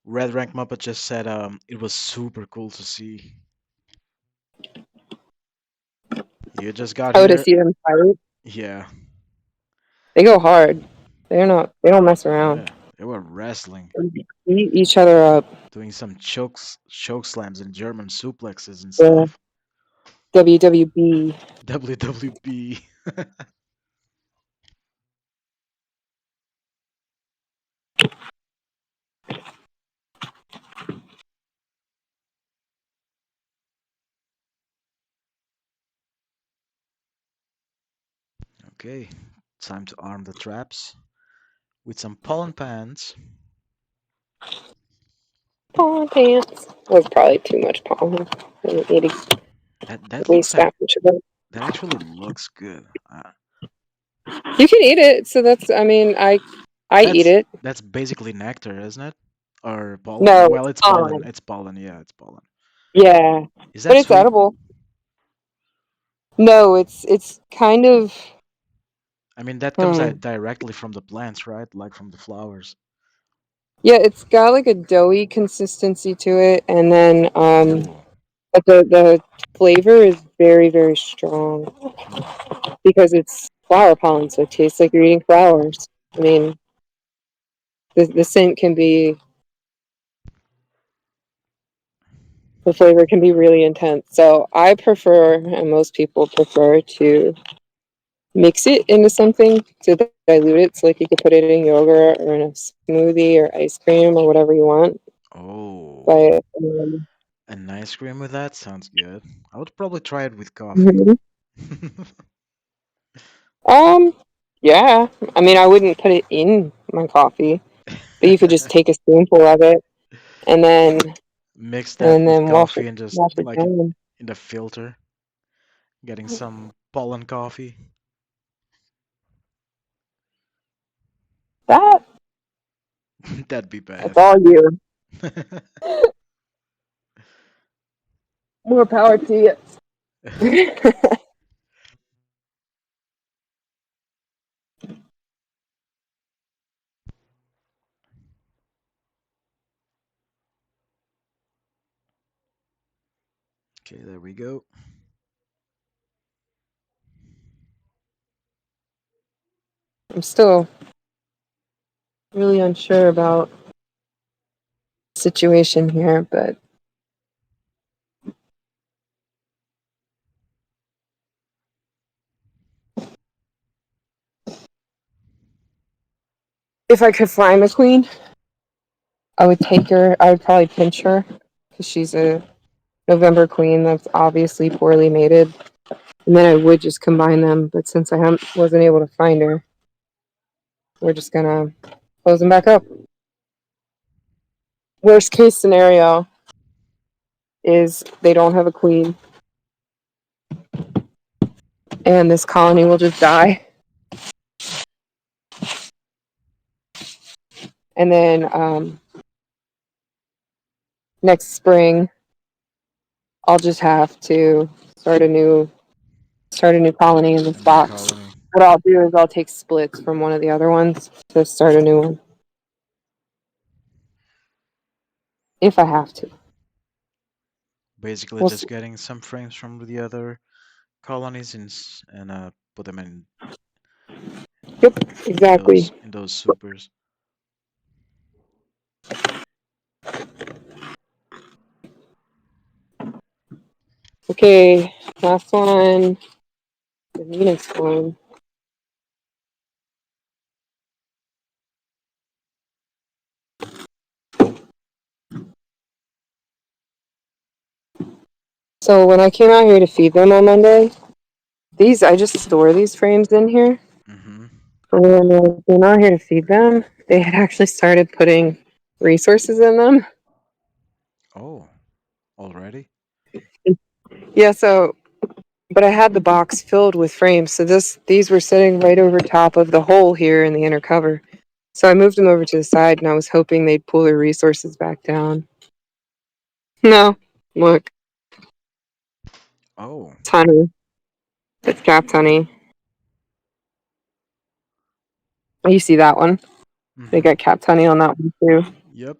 Red Rank Muppet just said it was super cool to see. You just got Oh, to here. see them fight. Yeah, They go hard. They don't mess around. yeah. They were wrestling, They eat each other up. doing some choke slams and German suplexes and The stuff. WWB. WWB. Okay, time to arm the traps with some pollen pans. Pollen pants. Was probably too much pollen. I didn't need to That looks waste like that much of it. that actually looks good. You can eat it, so that's. I mean, I eat That's it. that's basically nectar, isn't it? Or pollen? No, Well, it's it's pollen. pollen. It's pollen. Yeah, it's pollen. Yeah, Is but that it's sweet? edible. No, it's kind of. I mean, that comes Hmm. directly from the plants, right? Like from the flowers. Yeah, it's got like a doughy consistency to it, and then Oh. but the flavor is very very strong Hmm. because it's flower pollen, so it tastes like you're eating flowers. I mean, the scent can be the flavor can be really intense. So I prefer, and most people prefer to mix it into something to dilute it. So like you could put it in yogurt or in a smoothie or ice cream or whatever you want. Oh. But An ice cream with that sounds good. I would probably try it with coffee. mhm. um, yeah. I mean, I wouldn't put it in my coffee, but you could just take a spoonful of it and Mix that with coffee and just wash it like down. in the filter, getting some pollen coffee. That That'd be that's bad. all you. More power to you. Okay, there we go. I'm still really unsure about the situation here, but if I could find the queen, I would take her. I would probably pinch her because she's a November queen that's obviously poorly mated. And then I would just combine them. But since wasn't able to find her, we're just gonna close them back up. Worst case scenario is they don't have a queen and this colony will just die. And then next spring, I'll just have to start a new colony in this A new box. colony. What I'll do is I'll take splits from one of the other ones to start a new one if I have to. Basically, We'll just see. getting some frames from the other colonies and put them Yep, exactly. in those supers. Okay, last one. The neatest one. So when I came out here to feed them on Monday, I just store these frames in here. Mm-hmm. And when I came out here to feed them, they had actually started putting resources in them. Oh, already? Yeah, so but I had the box filled with frames, so these were sitting right over top of the hole here in the inner cover. So I moved them over to the side, and I was hoping they'd pull their resources back down. No, look, Oh. it's honey. It's capped honey. You see that one? They Mm-hmm. got capped honey on that one too. Yep.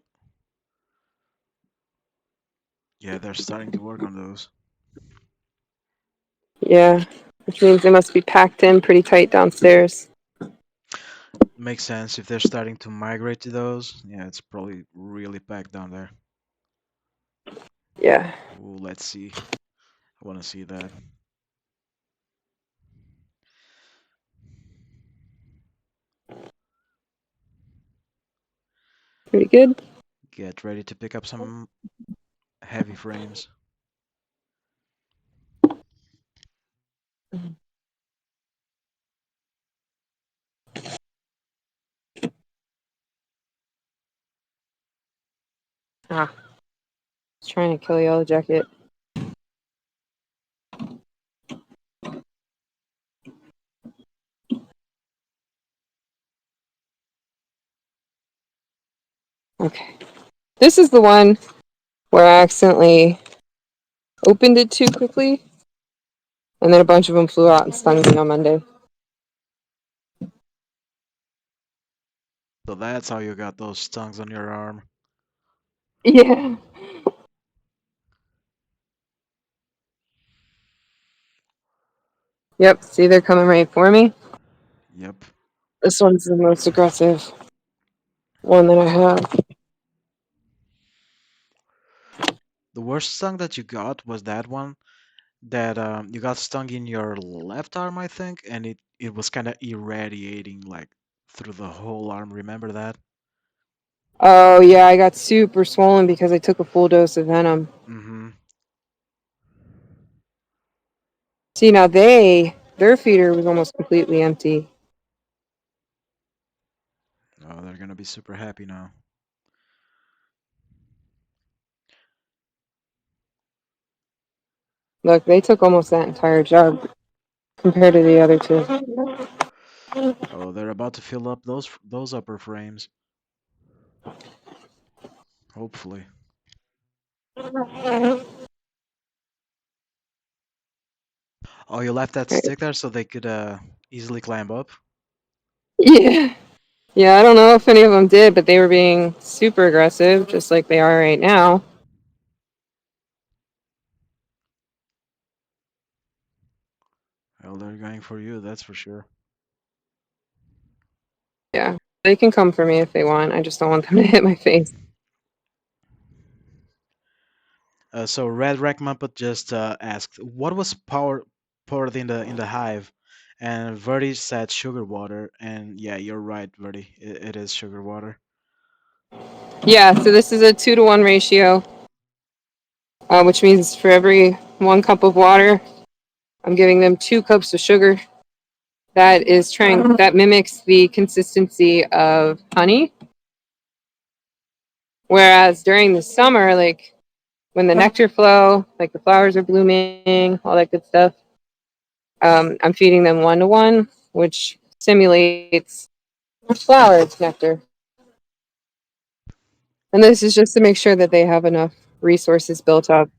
Yeah, they're starting to work on those. Yeah, which means they must be packed in pretty tight downstairs. Makes sense if they're starting to migrate to those. Yeah, it's probably really packed down there. Yeah. Ooh, let's see. I want to see that. Pretty good. Get ready to pick up some heavy frames. Ah, it's trying to kill Yellow Jacket. Okay. This is the one where I accidentally opened it too quickly, and then a bunch of them flew out and stung me on Monday. So that's how you got those tongues on your arm. Yeah. Yep. See, they're coming right for me. Yep. This one's the most aggressive one that I have. The worst stung that you got was that one that you got stung in your left arm, I think, and it was kind of irradiating like through the whole arm. Remember that? Oh yeah, I got super swollen because I took a full dose of venom. Mm-hmm. See, now their feeder was almost completely empty. Oh, they're gonna be super happy now. Look, they took almost that entire jug compared to the other two. Oh, they're about to fill up those upper frames. Hopefully. Oh, you left that Right. stick there so they could easily climb up. Yeah. Yeah, I don't know if any of them did, but they were being super aggressive, just like they are right now. Well, they're going for you, that's for sure. Yeah. They can come for me if they want. I just don't want them to hit my face. So Red Rack Muppet just asked, "What was poured in the hive?" And Verdi said sugar water. And yeah, you're right, Verdi. It is sugar water. Yeah, so this is a 2-to-1 ratio, which means for every 1 cup of water, I'm giving them 2 cups of sugar. That mimics the consistency of honey. Whereas during the summer, like when the nectar flow, like the flowers are blooming, all that good stuff, I'm feeding them 1-to-1, which simulates flowers nectar. And this is just to make sure that they have enough resources built up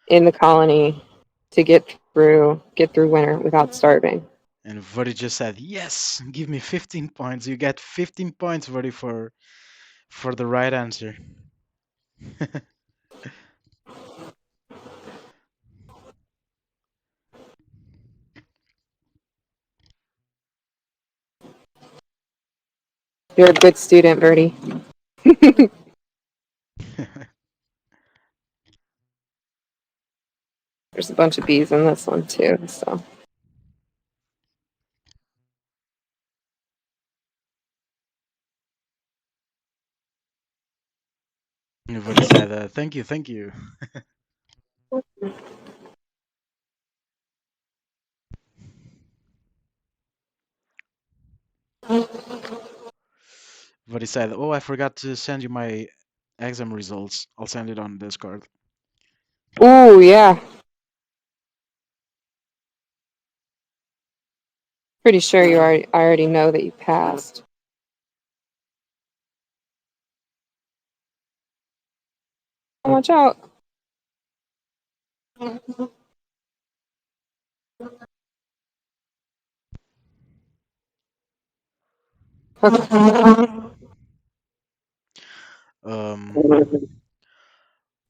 in the colony to get through winter without starving. And Verdi just said, "Yes, give me 15 points. You get 15 points, Verdi, for the right answer." You're a good student, Bertie. There's a bunch of bees in this one too, so Verdi said, "Thank you, thank you." Verdi said, "Oh, I forgot to send you my exam results. I'll send it on Discord." ooh yeah. Pretty sure I already know that you passed. Watch out. Um,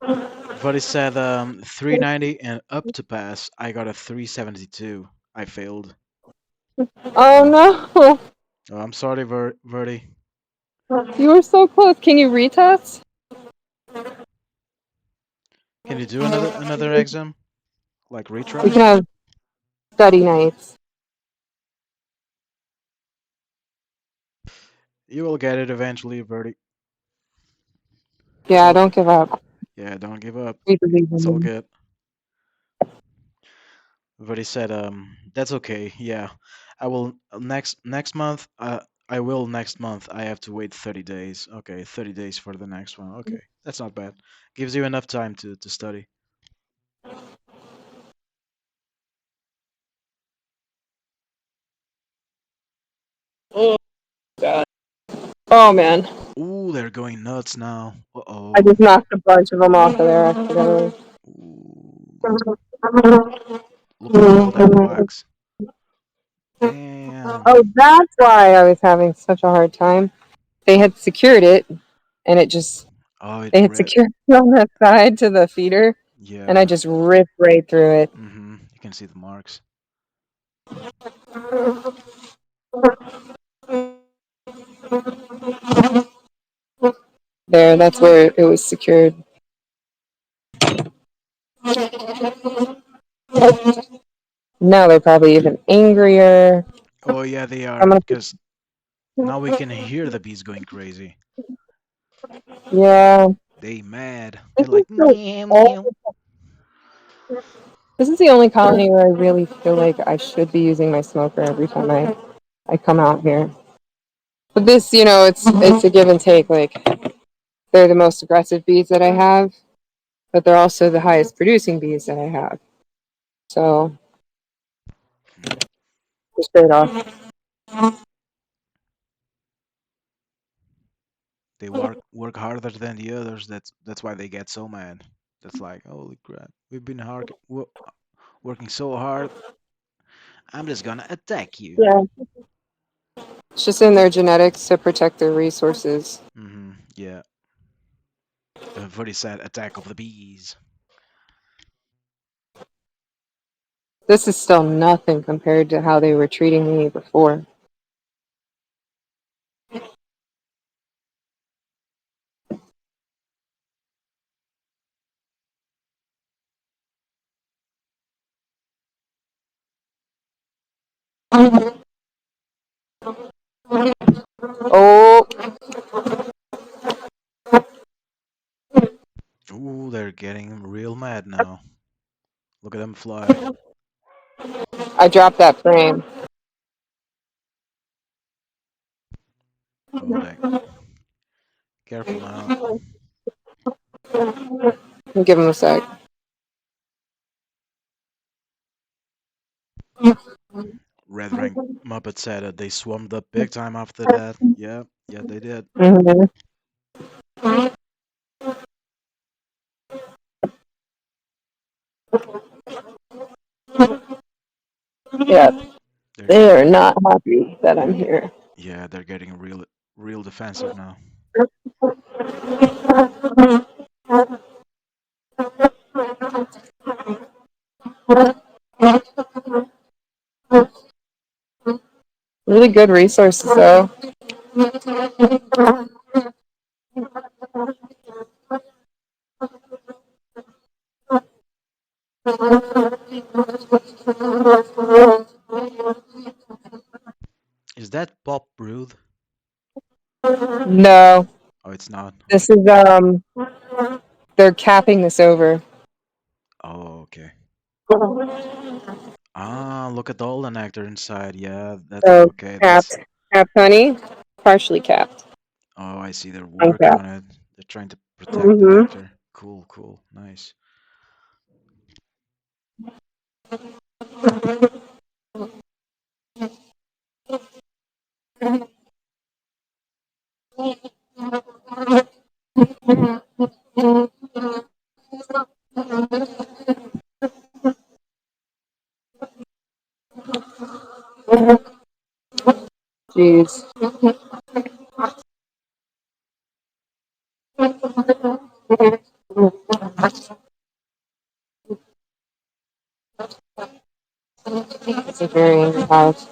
Verdi said 390 and up to pass. I got a 372. I failed. Oh Yeah. no, Oh, I'm sorry, Verdi. you were so close. Can you retest? Can you do another exam? Like We retry? can have study nights. You will get it eventually, Verdi. Yeah, don't give up. Yeah, don't give up. We believe It's in all you. good. Verdi said, that's okay. Yeah, I will next month. I will next month. I have to wait 30 days. Okay, 30 days for the next one. Okay, that's not bad. Gives you enough time to study. Oh god. Oh man. Ooh, they're going nuts now. I Uh-oh. just knocked a bunch of them off of there accidentally. Ooh. Look at all that wax. Oh, Damn. that's why I was having such a hard time. They had secured it, and it just Oh, it they had red. secured it on the side to the feeder, and I Yeah. just ripped right through it. Mm-hmm. You can see the marks. There, that's where it was secured. Now they're probably even angrier. Oh yeah, they I'm are. gonna, Because now we can hear the bees going crazy. yeah. They mad. This They're is like the meow meow. only, this is the only colony where I really feel like I should be using my smoker every time I come out here. But this, it's a give and take. Like they're the most aggressive bees that I have, but they're also the highest producing bees that I have. So just trade off. They work harder than the others. That's why they get so mad. That's like, holy crap, we've been working so hard. I'm just gonna attack you. Yeah, it's just in their genetics to protect their resources. Mm-hmm. Yeah. A very sad attack of the bees. This is still nothing compared to how they were treating me before. Oh, Ooh, they're getting real mad now. Look at them fly. I dropped that frame. Oh dang. Careful now. Give him a sec. Red Rank Muppet said that they swarmed up big time after that. Yeah, yeah, they did. Mhm. Yeah, They're they getting are not happy that I'm here. yeah, they're getting real defensive now. Really good resources, though. Is that Pop Brood? No, Oh, it's not. this Okay. is they're capping this over. Oh, okay. Ah, look at all the nectar inside. Yeah, that's So okay. That's capped, capped honey, partially capped. oh, I see. They're working on Uncapped. it. They're trying to protect the Mm-hmm. nectar. Cool, cool, nice. Jeez. a very angry house.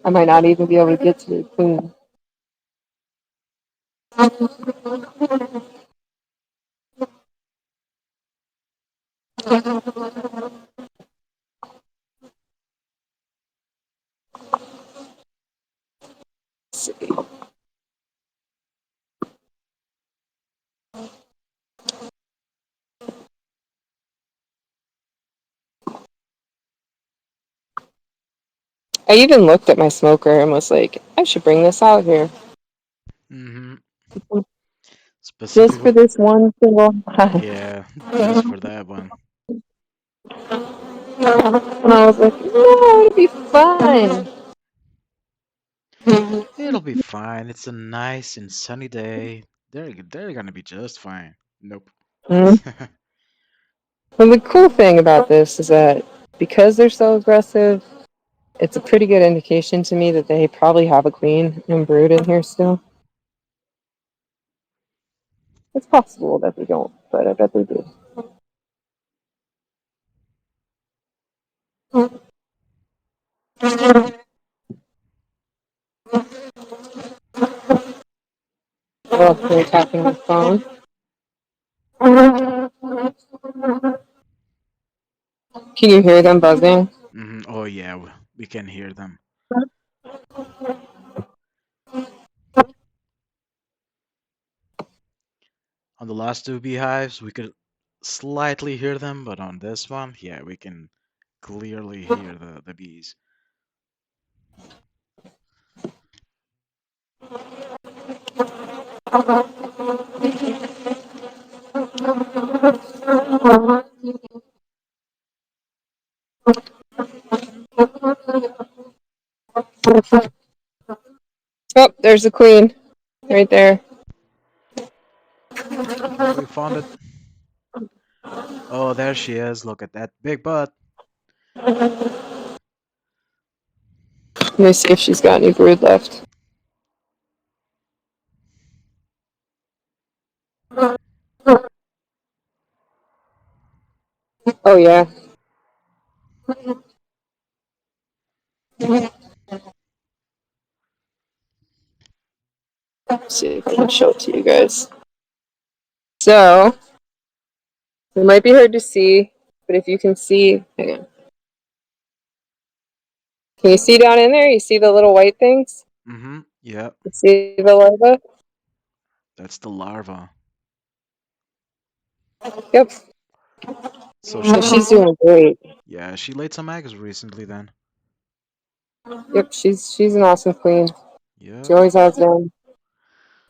I might not even be able to get to the queen. I even looked at my smoker and was like, I should bring this out here. Mm-hmm. Just for Specifically, this one single time. yeah, just for that one. And I was like, no, it'll be fun. It'll be fine. It's a nice and sunny day. They're gonna be just fine. Nope. Mm. And the cool thing about this is that because they're so aggressive, it's a pretty good indication to me that they probably have a queen and brood in here still. It's possible that they don't, but I bet they do. Oh, they're tapping my phone. Can you hear them buzzing? Oh yeah, we can hear them. On the last two beehives, we could slightly hear them, but on this one, yeah, we can clearly hear the bees. Oh, there's the queen right there. We found it. Oh, there she is. Look at that big butt. Let me see if she's got any brood left. Oh, yeah. Let's see if I can show it to you guys. So, it might be hard to see, but if you can see, hang on. Can you see down in there? You see the little white things? Yeah, You see the larva? that's the larva. Yep. So So she's doing great. yeah, she laid some eggs recently then. Yep, she's an awesome queen. She Yep. always has been.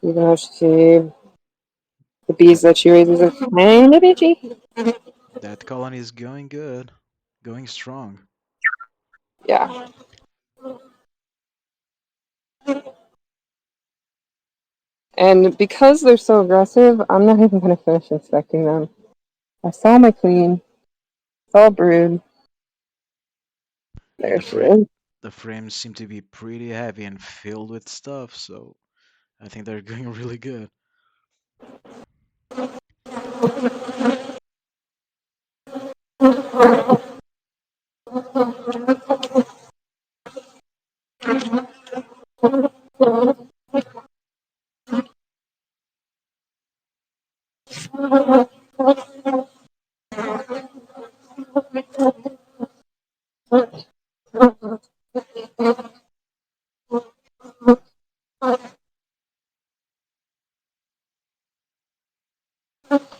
Even though the bees That that she raises are kind of bitchy. that colony is going good. Going strong. Yeah. And because they're so aggressive, I'm not even going to finish inspecting them. I saw my queen. Saw brood. Yeah, There she is. the frames seem to be pretty heavy and filled with stuff, so I think they're going really good.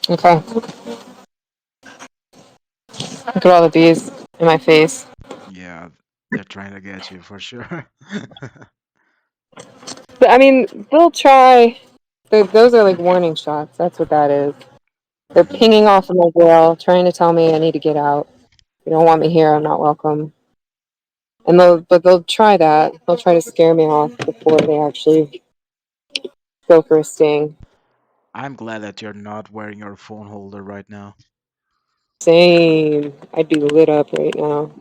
Okay. Look at all the bees in my face. Yeah, they're trying to get you for sure. But I mean, they'll try. Those are like warning shots. That's what that is. They're Mhm. pinging off of my grill, trying to tell me I need to get out. You don't want me here. I'm not welcome. And they'll try that. They'll try to scare me off before they actually go for a sting. I'm glad that you're not wearing your phone holder right now. Same. I'd be lit up right now.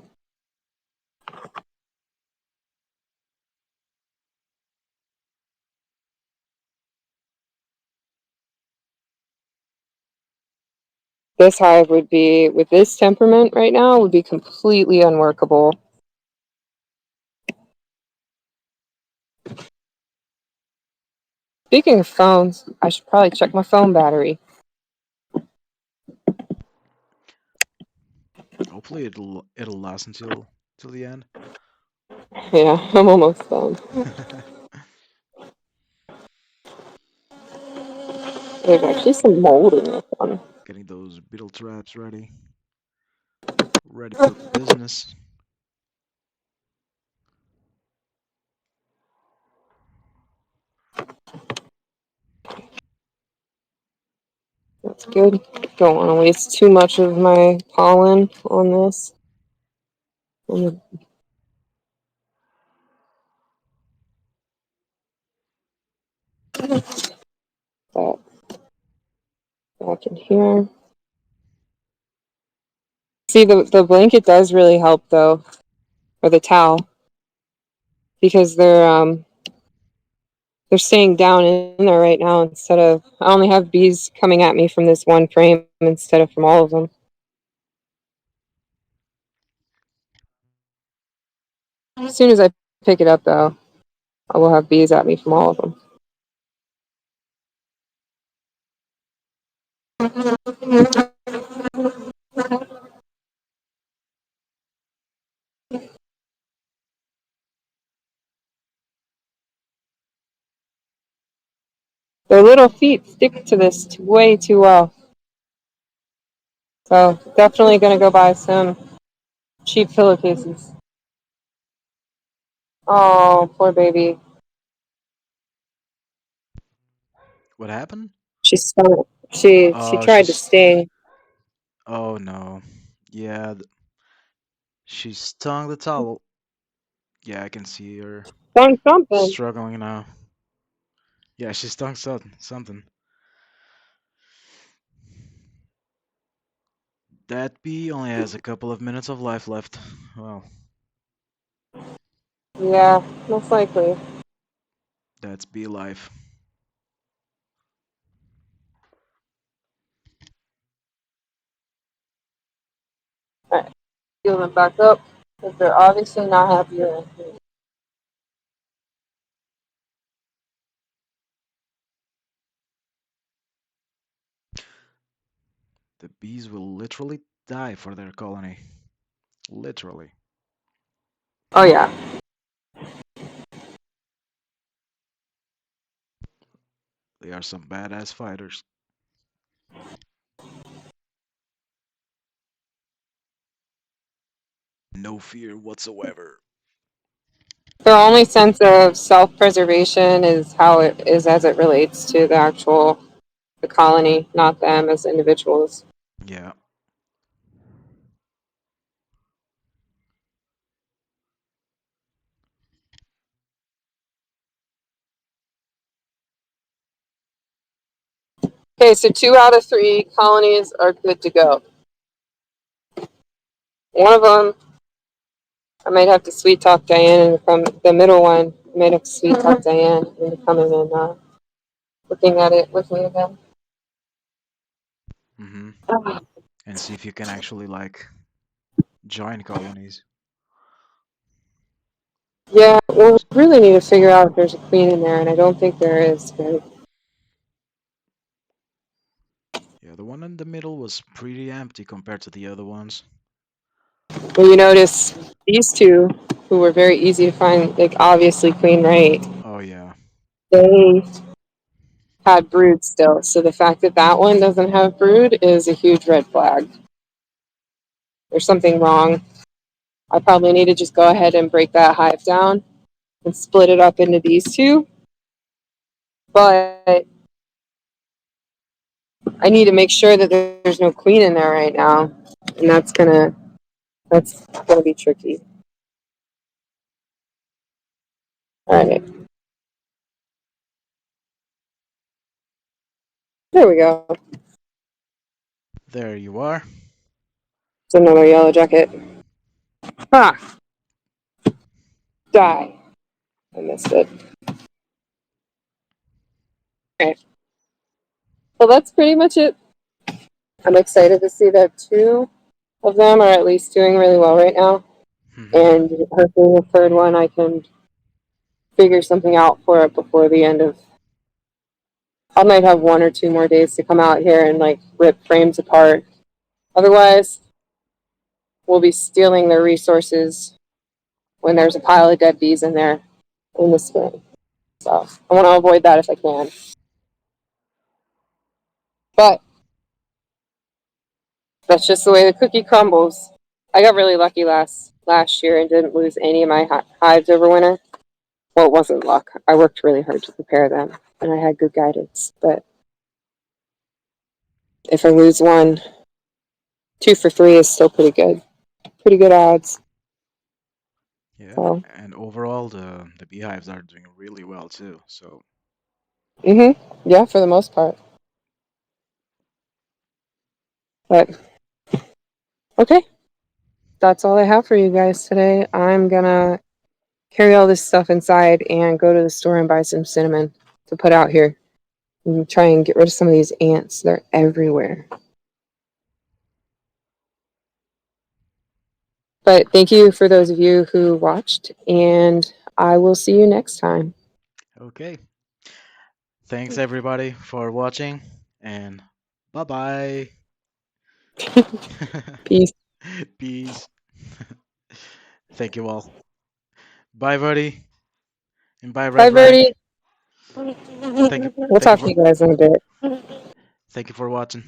this hive would be, with this temperament right now, would be completely unworkable. Speaking of phones, I should probably check my phone battery. Hopefully it'll last till the end. Yeah, I'm almost done. There's actually some mold in this one. Getting those beetle traps ready for business. That's good. Don't want to waste too much of my pollen on this. That back in here. See, the blanket does really help though, or the towel, because they're staying down in there right now instead of, I only have bees coming at me from this one frame instead of from all of them. As soon as I pick it up though, I will have bees at me from all of them. Their little feet stick to this way too well. So definitely gonna go buy some cheap pillowcases. Oh, poor baby. What happened? She stung. She Oh, tried to sting. oh no. Yeah, she stung the towel. Yeah, I can see her Stung something. struggling now. Yeah, she stung something. That bee only has a couple of minutes of life left. Well, Yeah, most likely. that's bee life. Alright, heal them back up because they're obviously not happy around here. The bees will literally die for their colony. Literally. Oh yeah. They are some badass fighters. No fear whatsoever. Their only sense of self-preservation is how it is as it relates to the colony, not them as individuals. Yeah. Okay, so 2 out of 3 colonies are good to go. One of them, I might have to sweet talk Diane, and from the middle one, I might have to sweet talk Diane into coming and looking at it with me again. Mm-hmm. And see if you can actually like join colonies. Yeah, well, we really need to figure out if there's a queen in there, and I don't think there is. Yeah, the one in the middle was pretty empty compared to the other ones. Well, you notice these two, who were very easy to find, like obviously queen right, Oh yeah. they had brood still. So the fact that that one doesn't have brood is a huge red flag. There's something wrong. I probably need to just go ahead and break that hive down and split it up into these two. But I need to make sure that there's no queen in there right now, and that's gonna be tricky. All right, there we go. There you are. It's another yellow jacket. Ah, die. I missed it. Okay. Well, that's pretty much it I'm excited to see that two of them are at least doing really well right now. Hmm. And hopefully the third one I can figure something out for it before the end of. I might have 1 or 2 more days to come out here and like rip frames apart. Otherwise, we'll be stealing their resources when there's a pile of dead bees in there in the spring. So I want to avoid that if I can. But that's just the way the cookie crumbles. I got really lucky last year and didn't lose any of my hives over winter. Well, it wasn't luck. I worked really hard to prepare them, and I had good guidance. But if I lose one, 2 for 3 is still pretty good. Pretty good odds. Yeah, So, and overall, the beehives are doing really well too. So yeah, for the most part. But okay, that's all I have for you guys today. I'm gonna carry all this stuff inside and go to the store and buy some cinnamon to put out here and try and get rid of some of these ants. They're everywhere. But thank you for those of you who watched, and I will see you next time. okay, thanks everybody for watching, and bye bye. Peace. Peace. Thank you all. Bye, buddy, and bye, Bye, Red Rank. Birdie. Thank you, We'll thank you talk to for, you guys in a bit. thank you for watching.